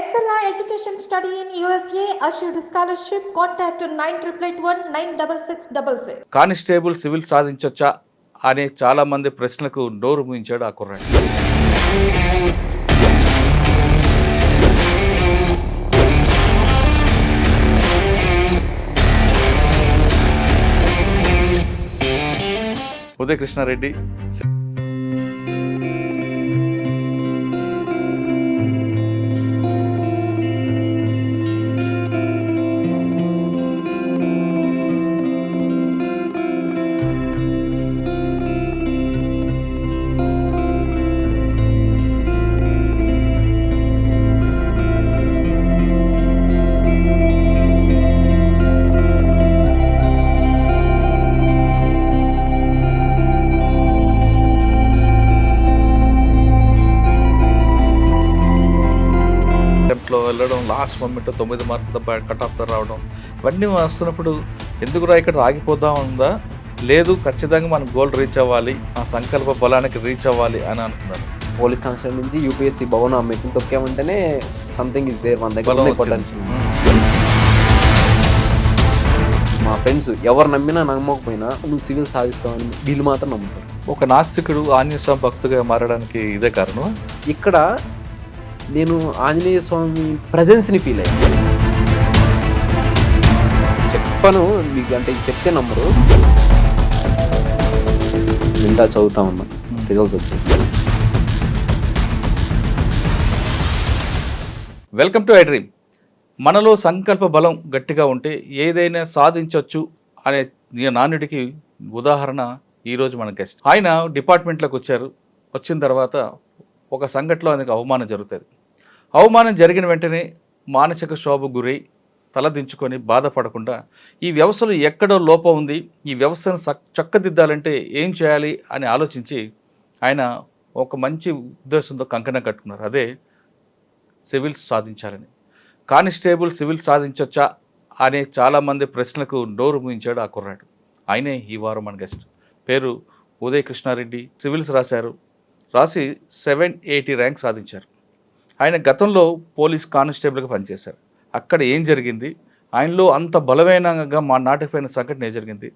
Excella Education Study in USA assured scholarship. Contact 9881 96666. Constable civil సాధించొచ్చా అనే చాలా మంది ప్రశ్నలకు నోరు మూయించాడు ఆ కుర్రాడు. ఉదయ కృష్ణారెడ్డి అటెంప్ట్లో వెళ్ళడం, లాస్ట్ మూమెంట్ 9 మార్కులతో కట్ ఆఫ్తో రావడం, ఇవన్నీ వస్తున్నప్పుడు ఎందుకురా ఇక్కడ ఆగిపోదాం ఉందా, లేదు ఖచ్చితంగా మనం గోల్ రీచ్ అవ్వాలి, ఆ సంకల్ప బలానికి రీచ్ అవ్వాలి అని అనుకున్నాను. పోలీస్ కానిస్టేబుల్ నుంచి యూపీఎస్సీ భవన్ మెట్లు తొక్కామంటేనే సంథింగ్ ఇస్ దేర్, మన దగ్గర పొటెన్షియల్. మా ఫ్రెండ్స్ ఎవరు నమ్మినా నమ్మకపోయినా నువ్వు సివిల్ సాధిస్తావని వీళ్ళు మాత్రం నమ్ముతారు. ఒక నాస్తికుడు ఆంజనేయ స్వామి భక్తుగా మారడానికి ఇదే కారణం. ఇక్కడ నేను ఆంజనేయ స్వామి ప్రజెన్స్ని ఫీల్ అయ్యాను. చెప్పను మీకు, అంటే చెప్తే నమ్మరు. నిండా చదువుతా ఉన్నా, రిజల్ట్స్ వచ్చాయి. Welcome to I dream. మనలో సంకల్ప బలం గట్టిగా ఉంటే ఏదైనా సాధించవచ్చు అనే నానుడికి ఉదాహరణ ఈరోజు మన గెస్ట్. ఆయన డిపార్ట్మెంట్లోకి వచ్చారు. వచ్చిన తర్వాత ఒక సంఘటనలో ఆయనకు అవమానం జరుగుతుంది. అవమానం జరిగిన వెంటనే మానసిక శోభ గురై తలదించుకొని బాధపడకుండా ఈ వ్యవస్థలో ఎక్కడో లోపం ఉంది, ఈ వ్యవస్థను చక్కదిద్దాలంటే ఏం చేయాలి అని ఆలోచించి ఆయన ఒక మంచి ఉద్దేశంతో కంకణం కట్టుకున్నారు. అదే సివిల్స్ సాధించాలని. కానిస్టేబుల్ సివిల్ సాధించొచ్చా అనే చాలామంది ప్రశ్నలకు నోరు మూయించాడు ఆ కుర్రాడు. ఆయనే ఈ వారం మన గెస్ట్. పేరు ఉదయ కృష్ణారెడ్డి. సివిల్స్ రాశారు. రాసి 780 ర్యాంక్ సాధించారు. ఆయన గతంలో పోలీస్ కానిస్టేబుల్గా పనిచేశారు. అక్కడ ఏం జరిగింది, ఆయనలో అంత బలమైనగా మా నాటిపోయిన సంఘటన ఏం జరిగింది,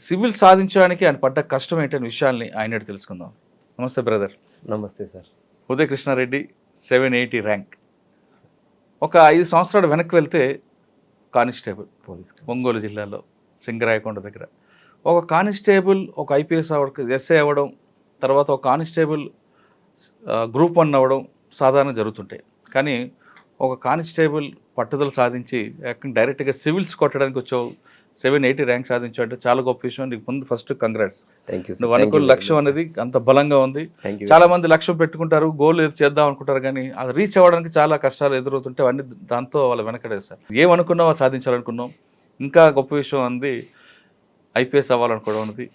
సివిల్ సాధించడానికి ఆయన పడ్డ కష్టం ఏంటనే విషయాల్ని ఆయన తెలుసుకుందాం. నమస్తే బ్రదర్. నమస్తే సార్. ఉదయ కృష్ణారెడ్డి 780 ర్యాంక్. ఒక 5 సంవత్సరాలు వెనక్కి వెళ్తే కానిస్టేబుల్ పోలీస్ ఒంగోలు జిల్లాలో సింగరాయకొండ దగ్గర ఒక కానిస్టేబుల్, ఒక ఐపీఎస్ ఎస్ఐ అవ్వడం, తర్వాత ఒక కానిస్టేబుల్ గ్రూప్ 1 అవ్వడం సాధారణ జరుగుతుంటాయి. కానీ ఒక కానిస్టేబుల్ పట్టుదల సాధించి డైరెక్ట్గా సివిల్స్ కొట్టడానికి వచ్చావు, 780 ర్యాంక్ సాధించావు, చాలా గొప్ప విషయం. నీకు ముందు ఫస్ట్ కంగ్రాట్స్. నువ్వు అనుకున్న లక్ష్యం అనేది అంత బలంగా ఉంది. చాలా మంది లక్ష్యం పెట్టుకుంటారు, గోల్ చేద్దాం అనుకుంటారు, కానీ అది రీచ్ అవ్వడానికి చాలా కష్టాలు ఎదురవుతుంటే అవన్నీ దాంతో వాళ్ళు వెనకడేస్తారు. ఏమనుకున్నావో సాధించాలనుకున్నాం. ఇంకా గొప్ప విషయం ఉంది, ఐపీఎస్ అవ్వాలనుకోవడం అనేది.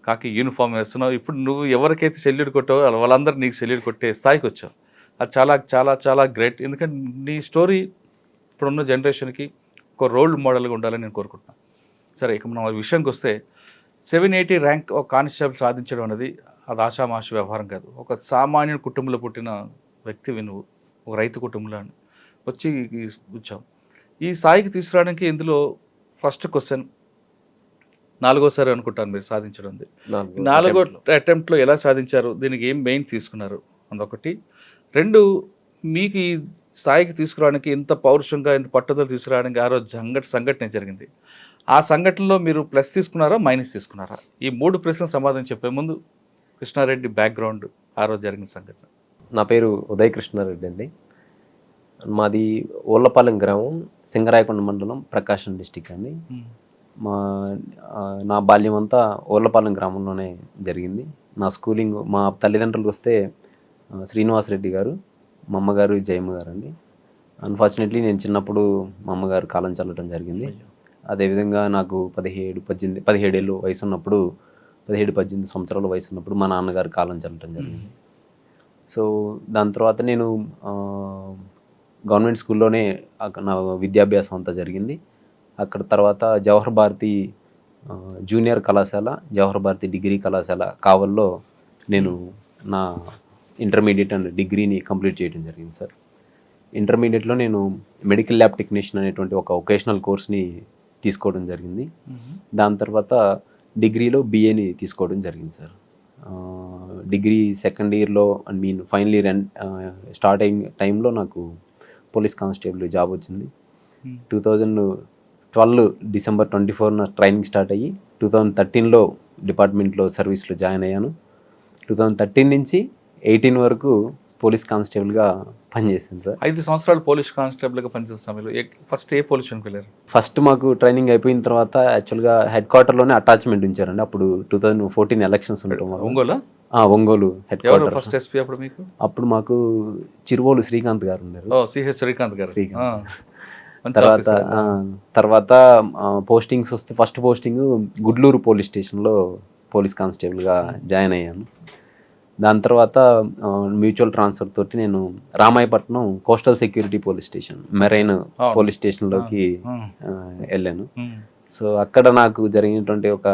కాకి యూనిఫామ్ వేస్తున్నావు. ఇప్పుడు నువ్వు ఎవరికైతే సెల్యూట్ కొట్టావో వాళ్ళందరూ నీకు సెల్యూట్ కొట్టే స్థాయికి వచ్చావు. అది చాలా చాలా చాలా గ్రేట్. ఎందుకంటే నీ స్టోరీ ఇప్పుడున్న జనరేషన్కి ఒక రోల్ మోడల్గా ఉండాలని నేను కోరుకుంటున్నాను. సరే, ఇక మనం విషయంకి వస్తే 780 ర్యాంక్ ఒక కానిస్టేబుల్ సాధించడం అనేది అది ఆషామాషి వ్యవహారం కాదు. ఒక సామాన్య కుటుంబంలో పుట్టిన వ్యక్తివి నువ్వు, ఒక రైతు కుటుంబంలో వచ్చి వచ్చావు. ఈ స్థాయికి తీసుకురావడానికి ఇందులో ఫస్ట్ క్వశ్చన్, 4వసారి అనుకుంటాను మీరు సాధించడం. 4వ అటెంప్ట్లో ఎలా సాధించారు, దీనికి ఏం మెయిన్ తీసుకున్నారు అదొకటి. 2, మీకు ఈ స్థాయికి తీసుకురావడానికి ఇంత పౌరుషంగా, ఇంత పట్టుదల తీసుకురావడానికి ఆ రోజు సంఘటన జరిగింది. ఆ సంఘటనలో మీరు ప్లస్ తీసుకున్నారా, మైనస్ తీసుకున్నారా? ఈ 3 ప్రశ్నలు సమాధానం చెప్పే ముందు కృష్ణారెడ్డి బ్యాక్గ్రౌండ్, ఆ రోజు జరిగిన సంఘటన. నా పేరు ఉదయ్ కృష్ణారెడ్డి అండి. మాది ఓళ్ళపాలెం గ్రామం, సింగరాయకొండ మండలం, ప్రకాశం డిస్టిక్ అండి. నా బాల్యం అంతా ఓళ్ళపాలెం గ్రామంలోనే జరిగింది. నా స్కూలింగ్, మా తల్లిదండ్రులకు వస్తే శ్రీనివాసరెడ్డి గారు, మా అమ్మగారు జయమ్మ గారు అండి. అన్ఫార్చునేట్లీ నేను చిన్నప్పుడు మా అమ్మగారు కాలం చల్లడం జరిగింది. అదేవిధంగా నాకు 17 ఏళ్ళు వయసు ఉన్నప్పుడు, 17-18 సంవత్సరాల వయసు ఉన్నప్పుడు మా నాన్నగారు కాలం చల్లడం జరిగింది. సో దాని తర్వాత నేను గవర్నమెంట్ స్కూల్లోనే నా విద్యాభ్యాసం అంతా జరిగింది. అక్కడ తర్వాత జవహర్ భారతి జూనియర్ కళాశాల, జవహర్ భారతి డిగ్రీ కళాశాల కావల్లో నేను నా ఇంటర్మీడియట్ అండ్ డిగ్రీని కంప్లీట్ చేయడం జరిగింది సార్. ఇంటర్మీడియట్లో నేను మెడికల్ ల్యాబ్ టెక్నీషియన్ అనేటువంటి ఒక వొకేషనల్ కోర్స్ని తీసుకోవడం జరిగింది. దాని తర్వాత డిగ్రీలో BAని తీసుకోవడం జరిగింది సార్. డిగ్రీ సెకండ్ ఇయర్లో ఫైనల్ ఇయర్ స్టార్ట్ అయిన టైంలో నాకు పోలీస్ కానిస్టేబుల్ జాబ్ వచ్చింది. 2012 డిసెంబర్ 24న ట్రైనింగ్ స్టార్ట్ అయ్యి 2013లో డిపార్ట్మెంట్లో సర్వీస్లో జాయిన్ అయ్యాను. 2013 నుంచి 18 వరకు పోలీస్ కానిస్టేబుల్గా పనిచేసింది సార్. 5 సంవత్సరాలు పోలీస్ కానిస్టేబుల్గా పనిచేసిన సమయంలో ఫస్ట్ ఏ పోలీస్ స్టేషన్కి వెళ్ళారు? ఫస్ట్ మాకు ట్రైనింగ్ అయిపోయిన తర్వాత యాక్చువల్గా హెడ్ క్వార్టర్లోనే అటాచ్మెంట్ ఉంచారండి. అప్పుడు 2014 ఎలక్షన్స్ ఉండటం వల్ల. Ongole head quarter. First SP అప్పుడు మీకు? అప్పుడు మాకు చిరువోలు శ్రీకాంత్ గారు ఉన్నారు. సిహెచ్ శ్రీకాంత్ గారు. తర్వాత పోస్టింగ్స్ వస్తే ఫస్ట్ పోస్టింగ్ గుడ్లూరు పోలీస్ స్టేషన్లో పోలీస్ కానిస్టేబుల్గా జాయిన్ అయ్యాను. దాని తర్వాత మ్యూచువల్ ట్రాన్స్ఫర్ తోటి నేను Ramayapatnam coastal security police station, marine police స్టేషన్లోకి వెళ్ళాను. సో అక్కడ నాకు జరిగినటువంటి ఒక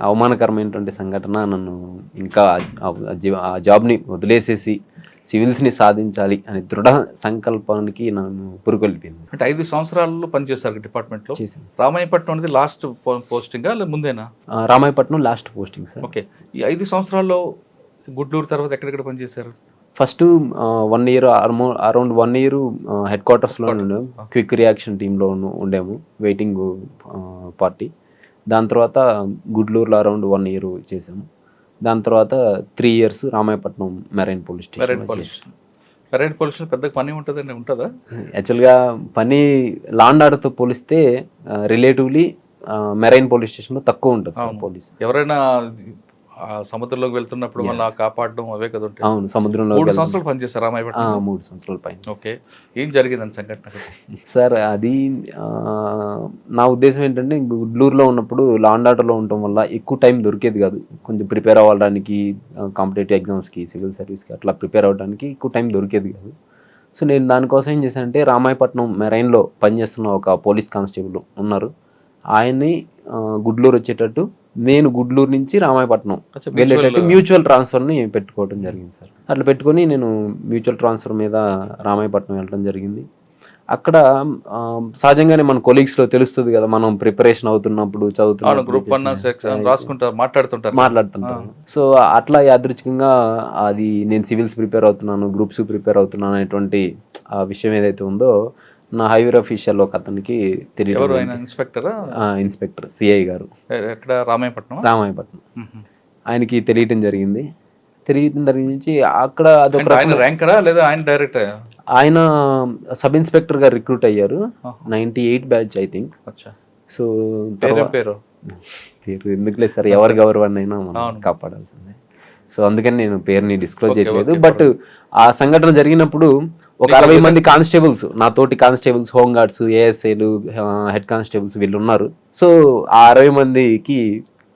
అవమానకరమైనటువంటి సంఘటన నన్ను ఇంకా ఆ జాబ్ని వదిలేసేసి సివిల్స్ని సాధించాలి అనే దృఢ సంకల్పానికి నన్ను పురుకొల్పింది. అంటే 5 సంవత్సరాల్లో పనిచేశారు డిపార్ట్మెంట్లో. రామాయపట్నం అనేది లాస్ట్ పోస్టింగా లేదా ముందేనా? Ramayapatnam last posting sir. Okay. ఈ 5 సంవత్సరాల్లో గుడ్లూరు తర్వాత ఎక్కడెక్కడ పనిచేశారు? First 1 year around 1 year head క్వార్టర్స్లో ఉండాము. క్విక్ రియాక్షన్ టీంలో ఉండేము, వెయిటింగ్ పార్టీ. దాని తర్వాత గుడ్లూరులో అరౌండ్ 1 ఇయర్ చేసాము. దాని తర్వాత 3 years Ramayapatnam marine police station. Marine police station పెద్ద పని ఉంటుందా? యాక్చువల్గా పని లాండ్ ఆర్డర్తో పోలిస్తే రిలేటివ్లీ మెరైన్ పోలీస్ స్టేషన్లో తక్కువ ఉంటుంది సార్. పోలీస్ ఎవరైనా సముద్రంలోకి వెళ్తున్నప్పుడు మళ్ళీ కాపాడడం అవే కదా ఉంటాయి. అవును, సముద్రంలో 3 సంవత్సరాలు పనిచేస్తారు రామాయపట్నం. 3 సంవత్సరాల పైన. ఓకే. ఏం జరిగిందని సంఘటన సార్? అది నా ఉద్దేశం ఏంటంటే, గుడ్లూరులో ఉన్నప్పుడు లాండ్ ఆర్డర్లో ఉండటం వల్ల ఎక్కువ టైం దొరికేది కాదు. కొంచెం ప్రిపేర్ అవ్వడానికి, కాంపిటేటివ్ ఎగ్జామ్స్కి, సివిల్ సర్వీస్కి అట్లా ప్రిపేర్ అవ్వడానికి ఎక్కువ టైం దొరికేది కాదు. సో నేను దానికోసం ఏం చేశానంటే, రామాయపట్నం మెరైన్లో పనిచేస్తున్న ఒక పోలీస్ కానిస్టేబుల్ ఉన్నారు, ఆయన్ని గుడ్లూరు వచ్చేటట్టు, నేను గుడ్లూరు నుంచి రామాయపట్నం వెళ్ళేటట్టు మ్యూచువల్ ట్రాన్స్ఫర్ని పెట్టుకోవడం జరిగింది సార్. అట్లా పెట్టుకొని నేను మ్యూచువల్ ట్రాన్స్ఫర్ మీద రామాయపట్నం వెళ్ళడం జరిగింది. అక్కడ సహజంగానే మన కొలీగ్స్లో తెలుస్తుంది కదా, మనం ప్రిపరేషన్ అవుతున్నప్పుడు మాట్లాడుతుంటాం. సో అట్లా యాదృచ్ఛికంగా అది నేను సివిల్స్ ప్రిపేర్ అవుతున్నాను, గ్రూప్స్ ప్రిపేర్ అవుతున్నాను అనేటువంటి ఆ విషయం ఏదైతే ఉందో నా హైవేర్ ఆఫీషియల్ ఒక అతనికి తెలియదు. ఇన్స్పెక్టర్ సిఐ గారు, రామాయపట్నం, ఆయనకి తెలియటం జరిగింది. అక్కడ అదొక ఆయన సబ్ ఇన్స్పెక్టర్ గా రిక్రూట్ అయ్యారు. 98 బ్యాచ్ ఐ థింక్. సో పేరు ఎందుకులేదు సార్, ఎవరి గౌరవాన్ని అయినా మనం కాపాడాల్సిందే. సో అందుకని నేను పేరుని డిస్క్లోజ్ చేయలేదు. బట్ ఆ సంఘటన జరిగినప్పుడు ఒక 60 మంది కానిస్టేబుల్స్, నాతోటి కానిస్టేబుల్స్, హోమ్ గార్డ్స్, ఏఎస్ఐలు, హెడ్ కానిస్టేబుల్స్ వీళ్ళు ఉన్నారు. సో ఆ 60 మందికి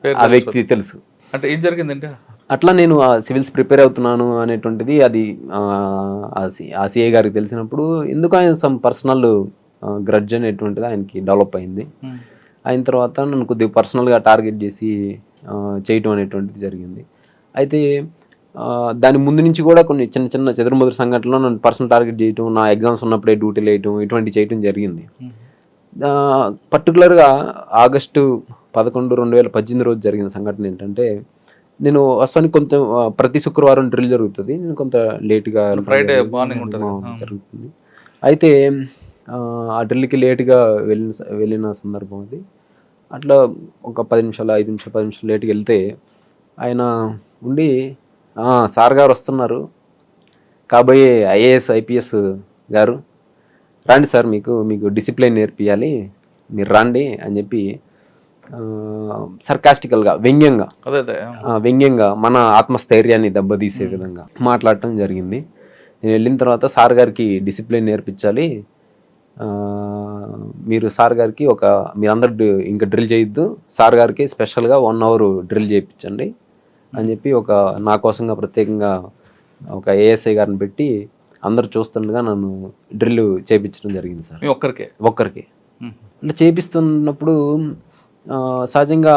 ఆ వ్యక్తి తెలుసు. అంటే ఏం జరిగిందంటే, అట్లా నేను ఆ సివిల్స్ ప్రిపేర్ అవుతున్నాను అనేటువంటిది అది ఆ సిఐ గారికి తెలిసినప్పుడు ఎందుకు ఆయన సమ్ పర్సనల్ గ్రడ్జ్ అనేటువంటిది ఆయనకి డెవలప్ అయింది. అయిన తర్వాత నన్ను కొద్దిగా పర్సనల్గా టార్గెట్ చేసి చేయటం అనేటువంటిది జరిగింది. అయితే దాని ముందు నుంచి కూడా కొన్ని చిన్న చిన్న చెదురుమదురు సంఘటనలో నన్ను పర్సనల్ టార్గెట్ చేయటం, నా ఎగ్జామ్స్ ఉన్నప్పుడే డ్యూటీలు వేయటం, ఇటువంటి చేయటం జరిగింది. పర్టికులర్గా ఆగస్టు 11, 2018 రోజు జరిగిన సంఘటన ఏంటంటే, నేను వస్తాను కొంచెం ప్రతి శుక్రవారం డ్రిల్ జరుగుతుంది, నేను కొంత లేట్గా ఫ్రైడే మార్నింగ్ జరుగుతుంది. అయితే ఆ డ్రిల్కి లేట్గా వెళ్ళిన సందర్భం అది. అట్లా ఒక 5 నిమిషాలు లేట్గా వెళ్తే ఆయన ఉండి, సార్ గారు వస్తున్నారు, కాబోయే IAS IPS గారు రండి సార్, మీకు డిసిప్లిన్ నేర్పియాలి, మీరు రండి అని చెప్పి సర్కాస్టికల్గా వ్యంగ్యంగా మన ఆత్మస్థైర్యాన్ని దెబ్బతీసే విధంగా మాట్లాడటం జరిగింది. నేను వెళ్ళిన తర్వాత సార్ గారికి డిసిప్లిన్ నేర్పించాలి, మీరు సార్ గారికి మీరందరూ ఇంకా డ్రిల్ చేయొద్దు, సార్ గారికి స్పెషల్గా 1 అవర్ డ్రిల్ చేయించండి అని చెప్పి నా కోసంగా ప్రత్యేకంగా ఒక ASI గారిని పెట్టి అందరు చూస్తుండగా నన్ను డ్రిల్ చేయించడం జరిగింది సార్. ఒక్కరికి అట్లా చేపిస్తున్నప్పుడు సహజంగా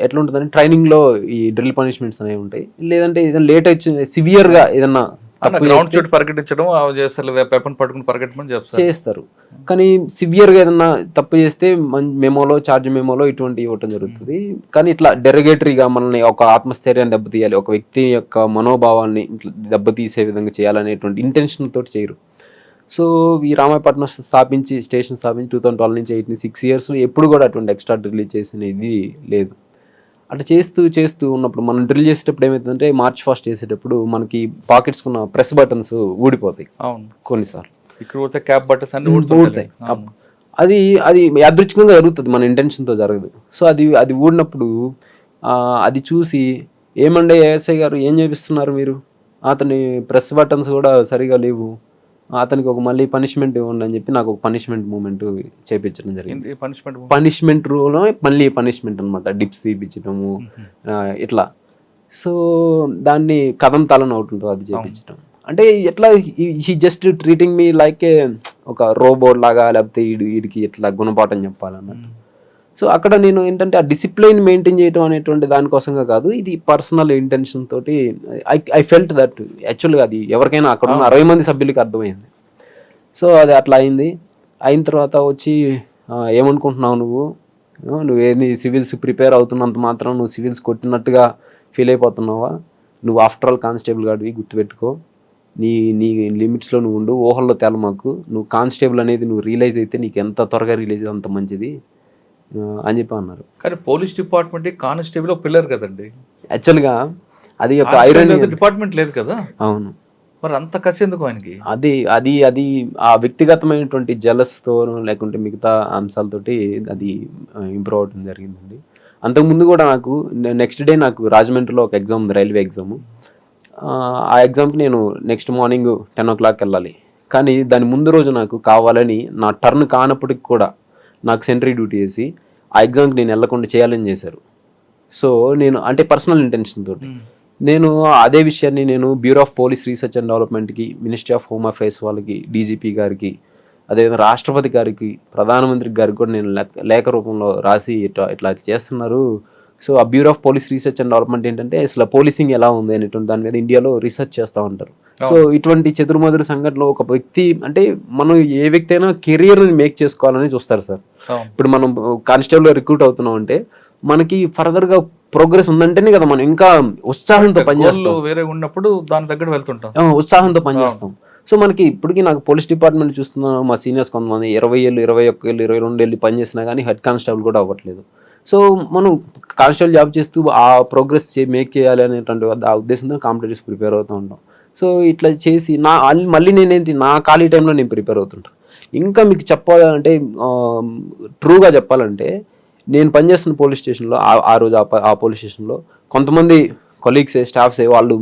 ఎట్లా ఉంటుందని, ట్రైనింగ్లో ఈ డ్రిల్ పనిష్మెంట్స్ అనేవి ఉంటాయి. లేదంటే ఏదైనా లేట్ వచ్చి సివియర్గా ఏదన్నా గ్రౌండ్ చుట్టూ పరిగెట్టించడం చేస్తారు, వెపన్ పట్టుకుని పరిగెట్టమని చెప్తారు. చేస్తారు. కానీ సివియర్గా ఏదన్నా తప్పు చేస్తే మెమోలో చార్జ్ మెమోలో ఇటువంటి ఇవ్వటం జరుగుతుంది. కానీ ఇట్లా డెరగేటరీగా మనల్ని ఒక ఆత్మస్థైర్యాన్ని దెబ్బతీయాలి, ఒక వ్యక్తి యొక్క మనోభావాన్ని ఇట్లా దెబ్బతీసే విధంగా చేయాలనేటువంటి ఇంటెన్షన్ తోటి చేయరు. సో ఈ రామాయపట్నం స్టేషన్ స్థాపించి 2012 నుంచి 8 6 years ఎప్పుడు కూడా అటువంటి ఎక్స్ట్రా డ్రిల్ చేసిన ఇది లేదు. అట్లా చేస్తూ ఉన్నప్పుడు మనం డ్రిల్ చేసేటప్పుడు ఏమవుతుందంటే మార్చ్ ఫాస్ట్ చేసేటప్పుడు మనకి పాకెట్స్ ఉన్న ప్రెస్ బటన్స్ ఊడిపోతాయి. అవును, కొన్నిసార్లు ఇక్కడ క్యాప్ బటన్స్ అన్ని ఊడిపోతాయి. అది యాదృచ్ఛికంగా జరుగుతుంది, మన ఇంటెన్షన్తో జరగదు. సో అది ఊడినప్పుడు అది చూసి ఏమండే ఏఎస్ఐ గారు ఏం చేపిస్తున్నారు మీరు, అతని ప్రెస్ బటన్స్ కూడా సరిగా లేవు, అతనికి ఒక మళ్ళీ పనిష్మెంట్ ఇవ్వండి అని చెప్పి నాకు ఒక పనిష్మెంట్ మూమెంట్ చేయించడం జరిగింది. పనిష్మెంట్ రూలో మళ్ళీ పనిష్మెంట్ అనమాట, డిప్స్ తీపించడము ఇట్లా. సో దాన్ని కథం తాళం అవుతుంటారు అది చేయించడం. అంటే ఎట్లా he just treating me like ఒక రోబోట్ లాగా, లేకపోతే వీడికి ఇట్లా గుణపాఠం చెప్పాలన్నట్టు. సో అక్కడ నేను ఏంటంటే ఆ డిసిప్లైన్ మెయింటైన్ చేయడం అనేటువంటి దానికోసంగా కాదు, ఇది పర్సనల్ ఇంటెన్షన్ తోటి ఐ ఫెల్ట్ దట్ యాక్చువల్గా అది ఎవరికైనా అక్కడ ఉన్న 60 మంది సభ్యులకి అర్థమైంది. సో అది అట్లా అయిన తర్వాత వచ్చి ఏమనుకుంటున్నావు నువ్వేది సివిల్స్ ప్రిపేర్ అవుతున్నంత మాత్రం నువ్వు సివిల్స్ కొట్టినట్టుగా ఫీల్ అయిపోతున్నావా, నువ్వు ఆఫ్టర్ ఆల్ కానిస్టేబుల్ గాడివి, గుర్తుపెట్టుకో, నీ లిమిట్స్లో నువ్వు ఉండు, ఊహల్లో తేలమాకు, నువ్వు కానిస్టేబుల్ అనేది నువ్వు రియలైజ్ అయితే నీకు ఎంత త్వరగా రియలైజ్ అంత మంచిది అని చెప్పి అన్నారు. కానీ పోలీస్ డిపార్ట్మెంట్ కానిస్టేబుల్ పిల్లర్ కదండి యాక్చువల్గా, అది ఒక ఐరన్ డిపార్ట్మెంట్ లేదు కదా. అవును, మరి అంత కసి ఎందుకు ఆయనకి? అది ఆ వ్యక్తిగతమైనటువంటి జలస్తో లేకుంటే మిగతా అంశాలతోటి అది ఇంప్రూవ్ అవడం జరిగిందండి. అంతకుముందు కూడా నాకు నెక్స్ట్ డే నాకు రాజమండ్రిలో ఒక ఎగ్జామ్ ఉంది, రైల్వే ఎగ్జామ్. ఆ ఎగ్జామ్కి నేను నెక్స్ట్ మార్నింగ్ 10 o'clock వెళ్ళాలి. కానీ దాని ముందు రోజు నాకు కావాలని నా టర్న్ కానప్పటికి కూడా నాకు సెంట్రీ డ్యూటీ చేసి ఆ ఎగ్జామ్కి నేను వెళ్ళకుండా చేయాలని చేశారు. సో నేను అంటే పర్సనల్ ఇంటెన్షన్ తోటి నేను అదే విషయాన్ని నేను bureau of police research and డెవలప్మెంట్కి, మినిస్ట్రీ ఆఫ్ హోమ్ అఫైర్స్ వాళ్ళకి, డీజీపీ గారికి, అదేవిధంగా రాష్ట్రపతి గారికి, ప్రధానమంత్రి గారికి కూడా నేను లేఖ రూపంలో రాసి ఇట్లా చేస్తున్నారు. సో ఆ bureau of police research and development ఏంటంటే అసలు పోలీసింగ్ ఎలా ఉంది అనేటువంటి దాని మీద ఇండియాలో రీసెర్చ్ చేస్తూ ఉంటారు. సో ఇటువంటి చెదురుమదురు సంఘటనలో ఒక వ్యక్తి అంటే మనం ఏ వ్యక్తి అయినా కెరియర్ని మేక్ చేసుకోవాలని చూస్తారు సార్. ఇప్పుడు మనం కానిస్టేబుల్ రిక్రూట్ అవుతున్నాం అంటే మనకి ఫర్దర్గా ప్రోగ్రెస్ ఉందంటేనే కదా మనం ఇంకా ఉత్సాహంతో పనిచేస్తాం, వేరే ఉన్నప్పుడు దాని దగ్గర వెళ్తుంటాం, ఉత్సాహంతో పనిచేస్తాం. సో మనకి ఇప్పటికీ నాకు పోలీస్ డిపార్ట్మెంట్ చూస్తున్నాను, మా సీనియర్స్ కొంతమంది 20 ఏళ్ళు 21 ఏళ్ళు 22 ఏళ్ళు పనిచేసినా కానీ హెడ్ కానిస్టేబుల్ కూడా అవ్వట్లేదు. సో మనం కానిస్టేబుల్ జాబ్ చేస్తూ ఆ ప్రోగ్రెస్ మేక్ చేయాలి అనేటువంటి ఆ ఉద్దేశంతో కాంపిటేటివ్స్ ప్రిపేర్ అవుతూ ఉంటాం. సో ఇట్లా చేసి మళ్ళీ నేనేంటి నా ఖాళీ టైంలో నేను ప్రిపేర్ అవుతుంటాను. ఇంకా మీకు చెప్పాలంటే ట్రూగా చెప్పాలంటే నేను పనిచేస్తున్న పోలీస్ స్టేషన్లో ఆ రోజు ఆ పోలీస్ స్టేషన్లో కొంతమంది కొలీగ్సే, స్టాఫ్సే వాళ్ళు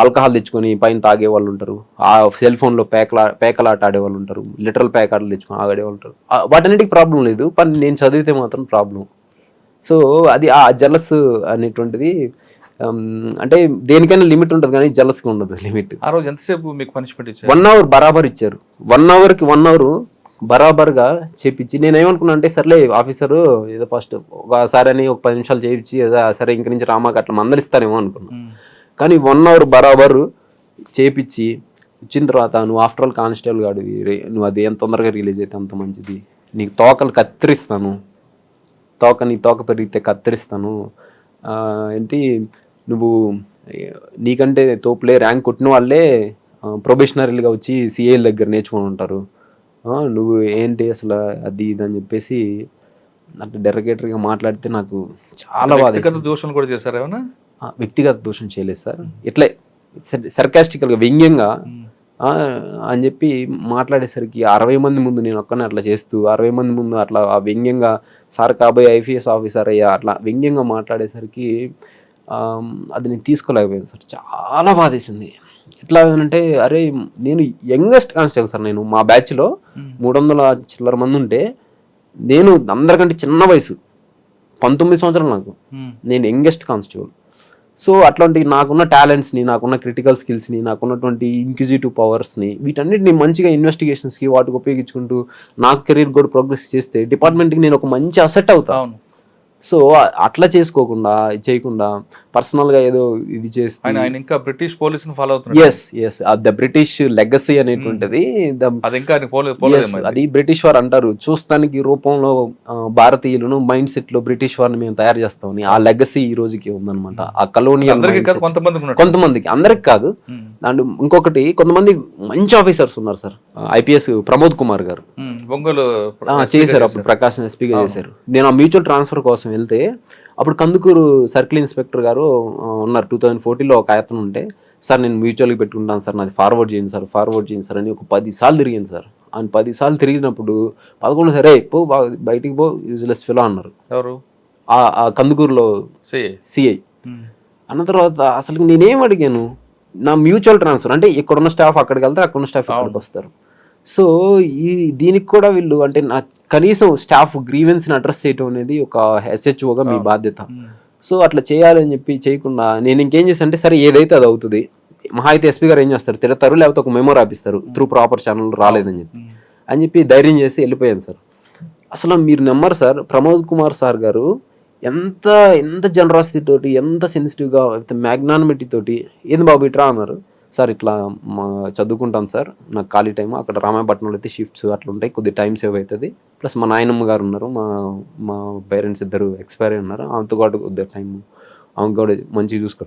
ఆల్కహాల్ తెచ్చుకొని పైన తాగే వాళ్ళు ఉంటారు, ఆ సెల్ ఫోన్లో పేకలాట ఆడేవాళ్ళు ఉంటారు, లిటరల్ పేకాటలు తెచ్చుకొని ఆడేవాళ్ళు ఉంటారు. వాటన్నిటికి ప్రాబ్లం లేదు, కానీ నేను చదివితే మాత్రం ప్రాబ్లం. సో అది ఆ జలస్ అనేటువంటిది అంటే దేనికైనా లిమిట్ ఉంటుంది కానీ జలస్కి ఉండదు లిమిట్. ఆ రోజు ఎంతసేపు మీకు పనిష్మెంట్ ఇచ్చారు? 1 hour బరాబర్ ఇచ్చారు. 1 hourకి 1 hour బరాబర్గా చేపించి నేను ఏమనుకున్నా అంటే సర్లే ఆఫీసరు ఏదో ఫస్ట్ ఒకసారి అని ఒక 10 నిమిషాలు చేయించి సరే ఇంక నుంచి రామాకి అట్లా మందలిస్తారేమో అనుకున్నా. కానీ 1 hour బరాబర్ చేపించి ఇచ్చిన తర్వాత నువ్వు ఆఫ్టర్ ఆల్ కానిస్టేబుల్ గాడివి, నువ్వు అది ఎంత తొందరగా రిలీజ్ అయితే అంత మంచిది, నీకు తోకలు కత్తిరిస్తాను, నీ తోక పెరిగితే కత్తిరిస్తాను, ఏంటి నువ్వు నీకంటే తోపులే ర్యాంక్ కొట్టిన వాళ్ళే ప్రొబేషనరీలుగా వచ్చి సిఐల దగ్గర నేర్చుకొని ఉంటారు, నువ్వు ఏంటి అసలు అది ఇది అని చెప్పేసి అంటే డెరగేటరీగా మాట్లాడితే నాకు చాలా బాధ. దోషం కూడా చేశారు ఏమన్నా? వ్యక్తిగత దోషం చేయలేదు సార్, ఇట్లే సర్కాస్టికల్గా వ్యంగ్యంగా అని చెప్పి మాట్లాడేసరికి 60 మంది ముందు నేను ఒక్కనే అట్లా చేస్తూ 60 మంది ముందు అట్లా ఆ వ్యంగ్యంగా సార్ కాబోయే ఐపీఎస్ ఆఫీసర్ అయ్యా అట్లా వ్యంగ్యంగా మాట్లాడేసరికి అది నేను తీసుకోలేకపోయాను సార్. చాలా బాధేసింది. ఎట్లా అంటే అరే నేను యంగెస్ట్ కానిస్టేబుల్ సార్, నేను మా బ్యాచ్లో 300 చిల్లర మంది ఉంటే నేను అందరికంటే చిన్న వయసు 19 సంవత్సరాలు నాకు, నేను యంగెస్ట్ కానిస్టేబుల్. సో అట్లాంటి నాకున్న టాలెంట్స్ని, నాకున్న క్రిటికల్ స్కిల్స్ని, నాకున్నటువంటి ఇంక్విజిటివ్ పవర్స్ని వీటన్నిటిని మంచిగా ఇన్వెస్టిగేషన్స్కి వాటికి ఉపయోగించుకుంటూ నాకు కెరీర్ కూడా ప్రోగ్రెస్ చేస్తే డిపార్ట్మెంట్కి నేను ఒక మంచి అసెట్ అవుతాను. సో అట్లా చేయకుండా పర్సనల్గా ఏదో ఇది చేస్తే ఆయన ఇంకా బ్రిటిష్ పోలీసుని ఫాలో అవుతున్నారు. ఎస్ ద బ్రిటిష్ లెగసీ అనేటువంటిది అది ఇంకా ఆయన అది బ్రిటిష్ వారు అంటారు చూస్తానికి రూపంలో భారతీయులను మైండ్ సెట్ లో బ్రిటిష్ వారిని మేము తయారు చేస్తామని. ఆ లెగసీ ఈ రోజుకి ఉందన్నమాట. ఆ కలోనియల్ కొంతమందికి, అందరికి కాదు. అండ్ ఇంకొకటి కొంతమంది మంచి ఆఫీసర్స్ ఉన్నారు సార్. ఐపీఎస్ ప్రమోద్ కుమార్ గారు చేశారు, అప్పుడు ప్రకాశం ఎస్పీగా చేశారు. నేను ఆ మ్యూచువల్ ట్రాన్స్ఫర్ కోసం వెళ్తే అప్పుడు కందుకూరు సర్కిల్ ఇన్స్పెక్టర్ గారు ఉన్నారు. 2014లో ఒక ఆయతను ఉంటే, సార్ నేను మ్యూచువల్గా పెట్టుకుంటాను సార్, నాది ఫార్వర్డ్ చేయండి సార్ అని ఒక 10 సార్లు తిరిగాను సార్. ఆయన 10 సార్లు తిరిగినప్పుడు 11 సరే పో బయటికి పో యూజ్లెస్ ఫెలో అన్నారు. ఎవరు? ఆ కందుకూరులో సిఐ అన్న తర్వాత అసలు నేనేం అడిగాను, నా మ్యూచువల్ ట్రాన్స్ఫర్ అంటే ఇక్కడున్న స్టాఫ్ అక్కడికి వెళ్తారు, అక్కడున్న స్టాఫ్ ఇక్కడికి వస్తారు. సో దీనికి కూడా వీళ్ళు అంటే కనీసం స్టాఫ్ గ్రీవెన్స్ని అడ్రస్ చేయడం అనేది ఒక ఎస్హెచ్ఓగా మీ బాధ్యత. సో అట్లా చేయాలని చెప్పి చేయకుండా నేను ఇంకేం చేశాను అంటే, సరే ఏదైతే అది అవుతుంది, మహా అయితే ఎస్పీ గారు ఏం చేస్తారు, తిడతారు, లేకపోతే ఒక మెమో రాపిస్తారు త్రూ ప్రాపర్ ఛానల్ రాలేదని చెప్పి ధైర్యం చేసి వెళ్ళిపోయాను సార్. అసలు మీరు నమ్మరు సార్, ప్రమోద్ కుమార్ సార్ గారు ఎంత జనరాసిటీ తోటి, ఎంత సెన్సిటివ్గా, మ్యాగ్నానిమిటీ తోటి, ఏంది బాబు ఇట్రా అన్నారు. సార్ ఇట్లా చదువుకుంటాను సార్, నాకు ఖాళీ టైం అక్కడ రామాయపట్నంలో అయితే షిఫ్ట్స్ అట్లా ఉంటాయి, కొద్దిగా టైం సేవ్ అవుతుంది, ప్లస్ మా నాయనమ్మ గారు ఉన్నారు, మా పేరెంట్స్ ఇద్దరు ఎక్స్పైర్ ఉన్నారు, ఆమెతో పాటు కొద్దిగా టైం ఆమె కూడా మంచిగా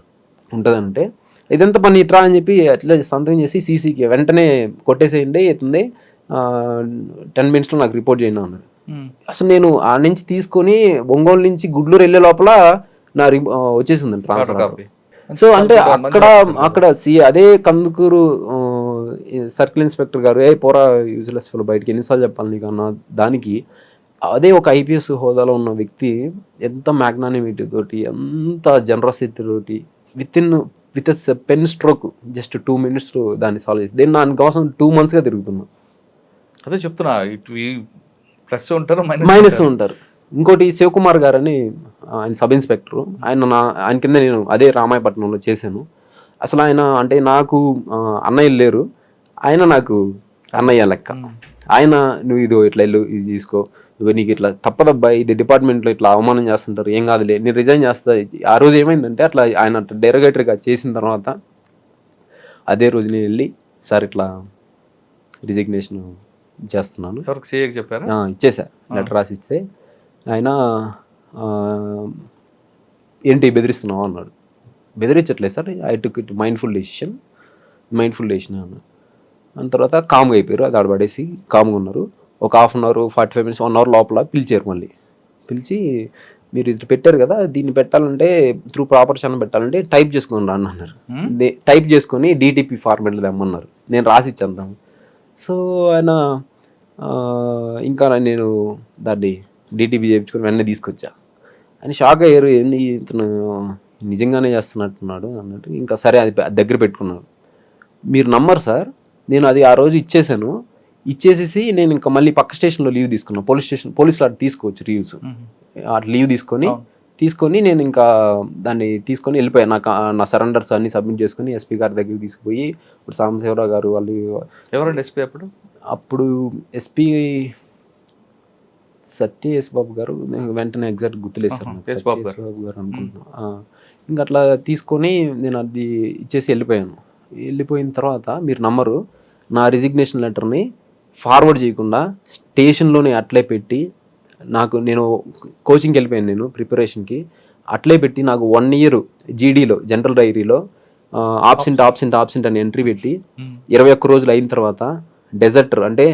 ఉంటుందంటే ఇదంతా పని ఇట్రా అని చెప్పి అట్లా సంతకం చేసి సీసీకి వెంటనే కొట్టేసేయండి, అవుతుంది 10 minutesలో నాకు రిపోర్ట్ చేయండి అన్నారు. అసలు నేను ఆ నుంచి తీసుకొని ఒంగోలు నుంచి గుడ్లూరు వెళ్ళే లోపల నా వచ్చేసిందండి ట్రాన్స్ఫర్. సో అంటే అక్కడ అదే కందుకూరు సర్కిల్ ఇన్స్పెక్టర్ గారు పోరా యూజ్లెస్ ఫెలో బయటికి ఎన్నిసార్లు చెప్పాలి నీకు అన్న దానికి, అదే ఒక ఐపీఎస్ హోదాలో ఉన్న వ్యక్తి ఎంత మ్యాగ్నానిమిటీ తోటి, ఎంత జనరసిటీ తోటి with pen stroke just 2 minutes దాన్ని సాల్వ్ చేసి, దానికోసం 2 monthsగా తిరుగుతున్నా. అదే చెప్తున్నా, ప్లస్ ఉంటారు మైనస్ ఉంటారు. ఇంకోటి శివకుమార్ గారు అని ఆయన సబ్ ఇన్స్పెక్టర్, ఆయన కింద నేను అదే రామాయపట్నంలో చేశాను. అసలు ఆయన అంటే నాకు అన్నయ్యలు లేరు, ఆయన నాకు అన్నయ్య లెక్క. ఆయన నువ్వు ఇట్లా వెళ్ళు, ఇది తీసుకో, నీకు ఇట్లా తప్పదబ్బా, ఇది డిపార్ట్మెంట్లో ఇట్లా అవమానం చేస్తుంటారు, ఏం కాదులే నేను రిజైన్ చేస్తా. ఆ రోజు ఏమైందంటే అట్లా ఆయన డెరగేటరీగా చేసిన తర్వాత అదే రోజు నేను వెళ్ళి సార్ ఇట్లా రిజిగ్నేషన్ చేస్తున్నాను ఇచ్చేసా, లెటర్ రాసి ఇస్తే ఆయన ఏంటి బెదిరిస్తున్నావు అన్నాడు. బెదిరించట్లేదు sir, I took it mindful decision అన్నాడు. దాని తర్వాత కామ్గా అయిపోయారు, అది ఆడబడేసి కామ్గా ఉన్నారు. ఒక 1/2 hour 45 minutes 1 hour లోపల పిలిచారు. మళ్ళీ పిలిచి మీరు ఇది పెట్టారు కదా, దీన్ని పెట్టాలంటే త్రూ ప్రాపర్ ఛానల్ పెట్టాలంటే టైప్ చేసుకొని రండి అన్నారు. టైప్ చేసుకొని డిటిపి ఫార్మాట్లో తెమ్మన్నారు. నేను రాసి ఇచ్చాను. సో ఆయన ఇంకా నేను దాన్ని డిటిపి చేయించుకొని వెంటనే తీసుకొచ్చా. ఆయన షాక్ అయ్యారు, ఏంది ఇతను నిజంగానే చేస్తున్నట్టున్నాడు అన్నట్టు. ఇంకా సరే అది దగ్గర పెట్టుకున్నాను. మీరు నమ్మరు సార్, నేను అది ఆ రోజు ఇచ్చేసేసి నేను ఇంకా మళ్ళీ పక్క స్టేషన్లో లీవ్ తీసుకున్నాను. పోలీసులు అటు తీసుకోవచ్చు లీవ్స్, అటు లీవ్ తీసుకొని నేను ఇంకా దాన్ని తీసుకొని వెళ్ళిపోయాను. నా సరెండర్స్ అన్ని సబ్మిట్ చేసుకుని ఎస్పీ గారి దగ్గరికి తీసుకుపోయి, ఇప్పుడు సాంబశివరావు గారు వాళ్ళు ఎవరండి ఎస్పీ అప్పుడు ఎస్పీ సత్య బాబు గారు, వెంటనే ఎగ్జాక్ట్ గుర్తులేదు సార్, బాబు గారు అనుకుంటున్నా. ఇంకా అట్లా తీసుకొని నేను అది ఇచ్చేసి వెళ్ళిపోయిన తర్వాత మీరు నమ్మరు, నా రిజిగ్నేషన్ లెటర్ని ఫార్వర్డ్ చేయకుండా స్టేషన్లోనే అట్లే పెట్టి, నేను కోచింగ్కి వెళ్ళిపోయాను, నేను ప్రిపరేషన్కి అట్లే పెట్టి నాకు 1 year జీడీలో జనరల్ డైరీలో ఆబ్సెంట్ అని ఎంట్రీ పెట్టి 21 రోజులు అయిన తర్వాత డెజర్టర్ అంటే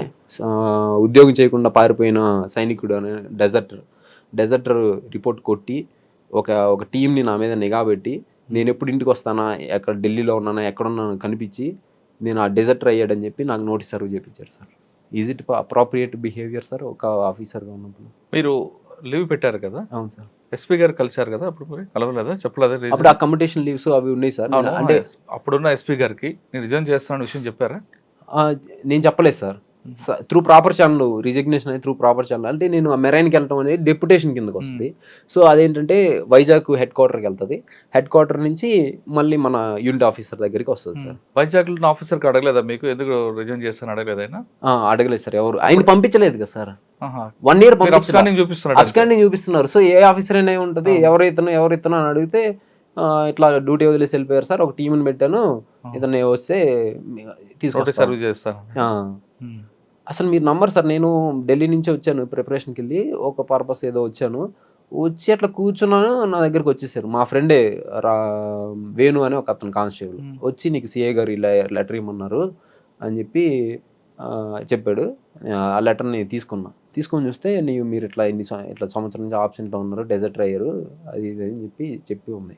ఉద్యోగం చేయకుండా పారిపోయిన సైనికుడు అనే డెజర్టర్ రిపోర్ట్ కొట్టి ఒక టీంని నా మీద నిఘా పెట్టి, నేను ఎప్పుడు ఇంటికి వస్తానా, ఎక్కడ ఢిల్లీలో ఉన్నానా, ఎక్కడున్నాను కనిపించి నేను ఆ డెజర్టర్ అయ్యాడని చెప్పి నాకు నోటీస్ సర్వ్ చేయించారు sir. Is it appropriate behaviour sir ఒక ఆఫీసర్గా ఉన్నప్పుడు? మీరు లీవ్ పెట్టారు కదా? అవును సార్. ఎస్పీ గారు కలిశారు కదా, అప్పుడు మరి కలవలేదా, చెప్పలేదా? అప్పుడు అకామిడేషన్ లీవ్స్ అవి ఉన్నాయి సార్. అంటే అప్పుడున్న ఎస్పీ గారికి నేను రిజైన్ చేస్తాను విషయం చెప్పారా? నేను చెప్పలేదు sir. Through proper channel resignation అనేది త్రూ ప్రాపర్ ఛానల్ అంటే నేను మెరైన్కి వెళ్ళడం అనేది డెప్యుటేషన్ కిందకి వస్తుంది. సో అదేంటంటే వైజాగ్ హెడ్ క్వార్టర్కి వెళ్తుంది, హెడ్ క్వార్టర్ నుంచి మళ్ళీ మన యూనిట్ ఆఫీసర్ దగ్గరికి వస్తుంది సార్. వైజాగ్ ఆఫీసర్కి అడగలేదా మీకు ఎందుకు రిజైన్ చేస్తాను అడగలేదు? ఆయన అడగలేదు సార్, ఎవరు ఆయన పంపించలేదు కదా సార్. 1 year అబ్స్కాండింగ్ చూపిస్తున్నాడు. అబ్స్కాండింగ్ చూపిస్తున్నారు. సో ఏ ఆఫీసర్ అయినా ఉంటుంది, ఎవరైతున్నా అని అడిగితే ఇట్లా డ్యూటీ వదిలేసి వెళ్ళిపోయారు సార్, ఒక టీంని పెట్టాను, ఇతను వస్తే తీసుకొస్తే సర్వ్ చేస్తాను. అసలు మీరు నమ్మరు సార్, నేను ఢిల్లీ నుంచి వచ్చాను ప్రిపరేషన్కి వెళ్ళి, ఒక పర్పస్ ఏదో వచ్చాను, వచ్చి అట్లా కూర్చున్నాను, నా దగ్గరకు వచ్చేసారు మా ఫ్రెండే వేణు అని ఒక అతను కానిస్టేబుల్ వచ్చి, నీకు సిఏ గారు ఇలా లెటర్ ఇమ్మన్నారు అని చెప్పి చెప్పాడు. ఆ లెటర్ని తీసుకొని చూస్తే మీరు ఇట్లా ఇట్లా సంవత్సరం నుంచి ఆబ్సెంట్లో ఉన్నారు, డెజర్ట్ అయ్యారు, అది ఇది అని చెప్పి ఉంది.